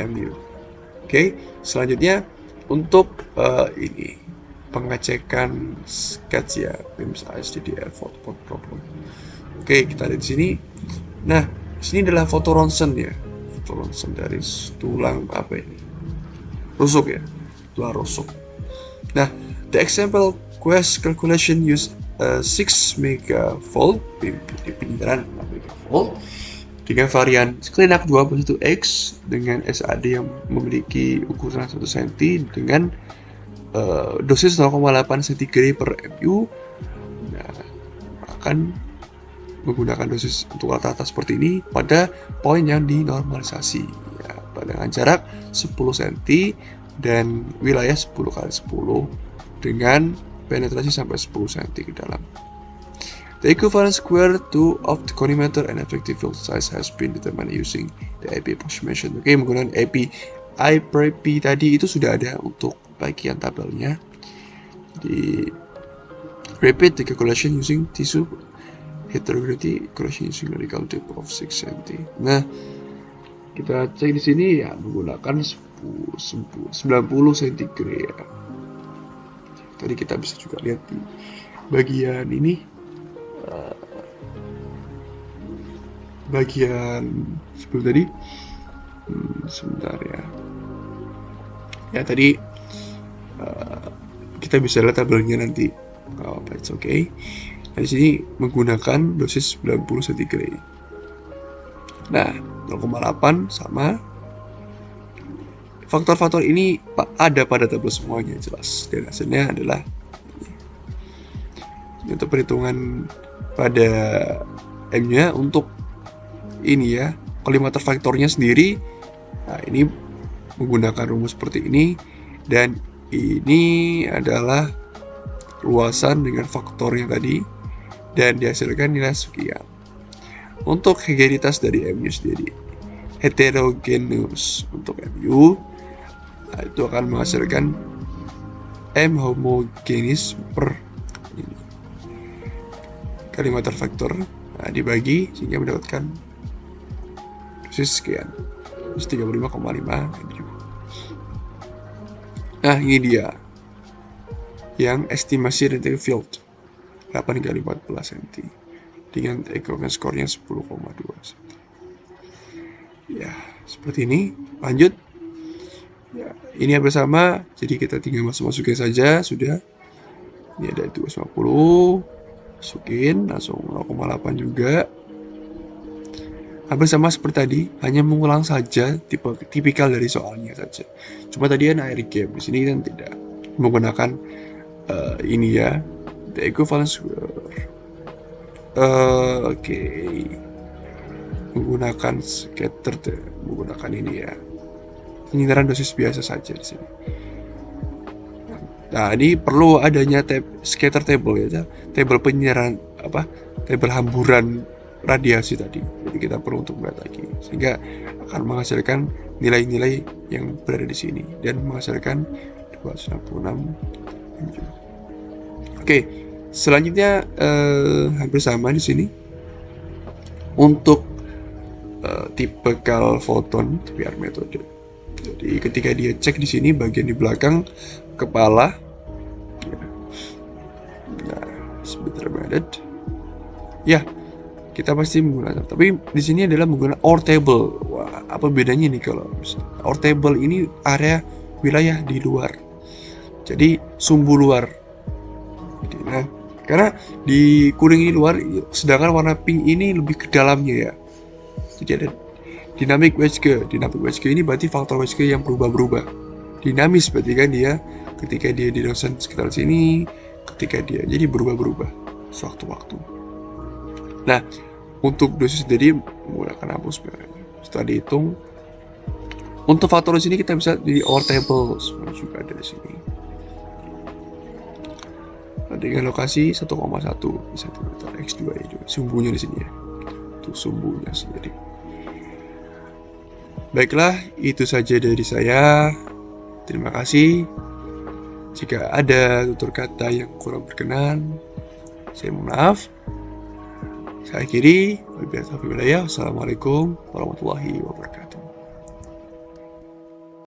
mU. Oke, selanjutnya untuk ini pengecekan sketch ya, PIMS SDDR photo problem. Oke, kita lihat di sini. Nah, sini adalah foto ronsen ya, foto ronsen dari tulang apa ini? Rusuk ya, tulang rusuk. Nah, the example quest calculation use 6 megavolt penyiaran 6 megavolt dengan varian Krenak 21X dengan SAD yang memiliki ukuran 1 cm dengan dosis 0,8 cm per mU. Nah, akan menggunakan dosis untuk rata-rata seperti ini pada poin yang dinormalisasi ya, dengan jarak 10 cm dan wilayah 10x10 dengan penetrasi sampai 10 cm ke dalam. The equivalent square to of the collimator and effective field size has been determined using the IP approximation. Oke, menggunakan IP tadi itu sudah ada untuk bagian tabelnya. Di repeat the calculation using tissue heterogeneity calculation using radical depth of 6 cm. Nah, kita cek di sini ya menggunakan 90 centigrade ya. Tadi kita bisa juga lihat di bagian ini, bagian sebelum tadi, sebentar ya. Ya tadi kita bisa lihat tabelnya nanti. It's okay. Nah, di sini menggunakan dosis 90 centigrade. Nah, 0,8 sama. Faktor-faktor ini ada pada tabel semuanya jelas, dan hasilnya adalah ini. Untuk perhitungan pada M-nya untuk ini ya, collimator faktornya sendiri. Nah, ini menggunakan rumus seperti ini, dan ini adalah luasan dengan faktornya tadi, dan dihasilkan nilai sekian. Untuk heterogenitas dari MU sendiri, heterogeneous untuk MU, nah, itu akan menghasilkan M homogenis per ini collimator faktor, nah, dibagi sehingga mendapatkan dosis sekian, 35,5 MU. Nah, ini dia yang estimasi relative field 8 kali 14 cm dengan equivalent score-nya 10,2 cm. Ya, seperti ini. Lanjut. Ya, ini hampir sama, jadi kita tinggal masukin saja, sudah. Ini ada 250, masukin langsung 0,8 juga. Hampir sama seperti tadi, hanya mengulang saja tipikal dari soalnya saja. Cuma tadi kan air gap, di sini kan tidak menggunakan ini ya, the equivalent square. Oke. Menggunakan scatter, menggunakan ini ya, pengindaran dosis biasa saja di sini. Nah, ini perlu adanya scatter table ya, table penyiaran table hamburan radiasi tadi. Jadi kita perlu untuk melihat lagi, sehingga akan menghasilkan nilai-nilai yang berada di sini dan menghasilkan 266. Oke, selanjutnya hampir sama di sini untuk typical photon TPR metode. Jadi ketika dia cek di sini bagian di belakang kepala, nah sebentar banget, ya kita pasti menggunakan. Tapi di sini adalah menggunakan OR table. Wah, apa bedanya nih kalau OR table ini area wilayah di luar, jadi sumbu luar. Jadi, nah, karena di kuning ini luar, sedangkan warna pink ini lebih ke dalamnya ya. Jadi ada dynamic wedge. Dynamic wedge ini berarti faktor wedge yang berubah-berubah. Dinamis berarti kan dia ketika dia di dosen sekitar sini, ketika dia jadi berubah-berubah sewaktu-waktu. Nah, untuk dosis sendiri menggunakan hapus setelah dihitung. Untuk faktor di sini kita bisa di OR table juga ada di sini. Dengan lokasi 1,1 cm X2 ya juga. Sumbunya di sini ya. Itu sumbunya sendiri. Baiklah, itu saja dari saya. Terima kasih. Jika ada tutur kata yang kurang berkenan, saya mohon maaf. Saya akhiri. Wabillahi taufiq wal hidayah. Assalamualaikum warahmatullahi wabarakatuh.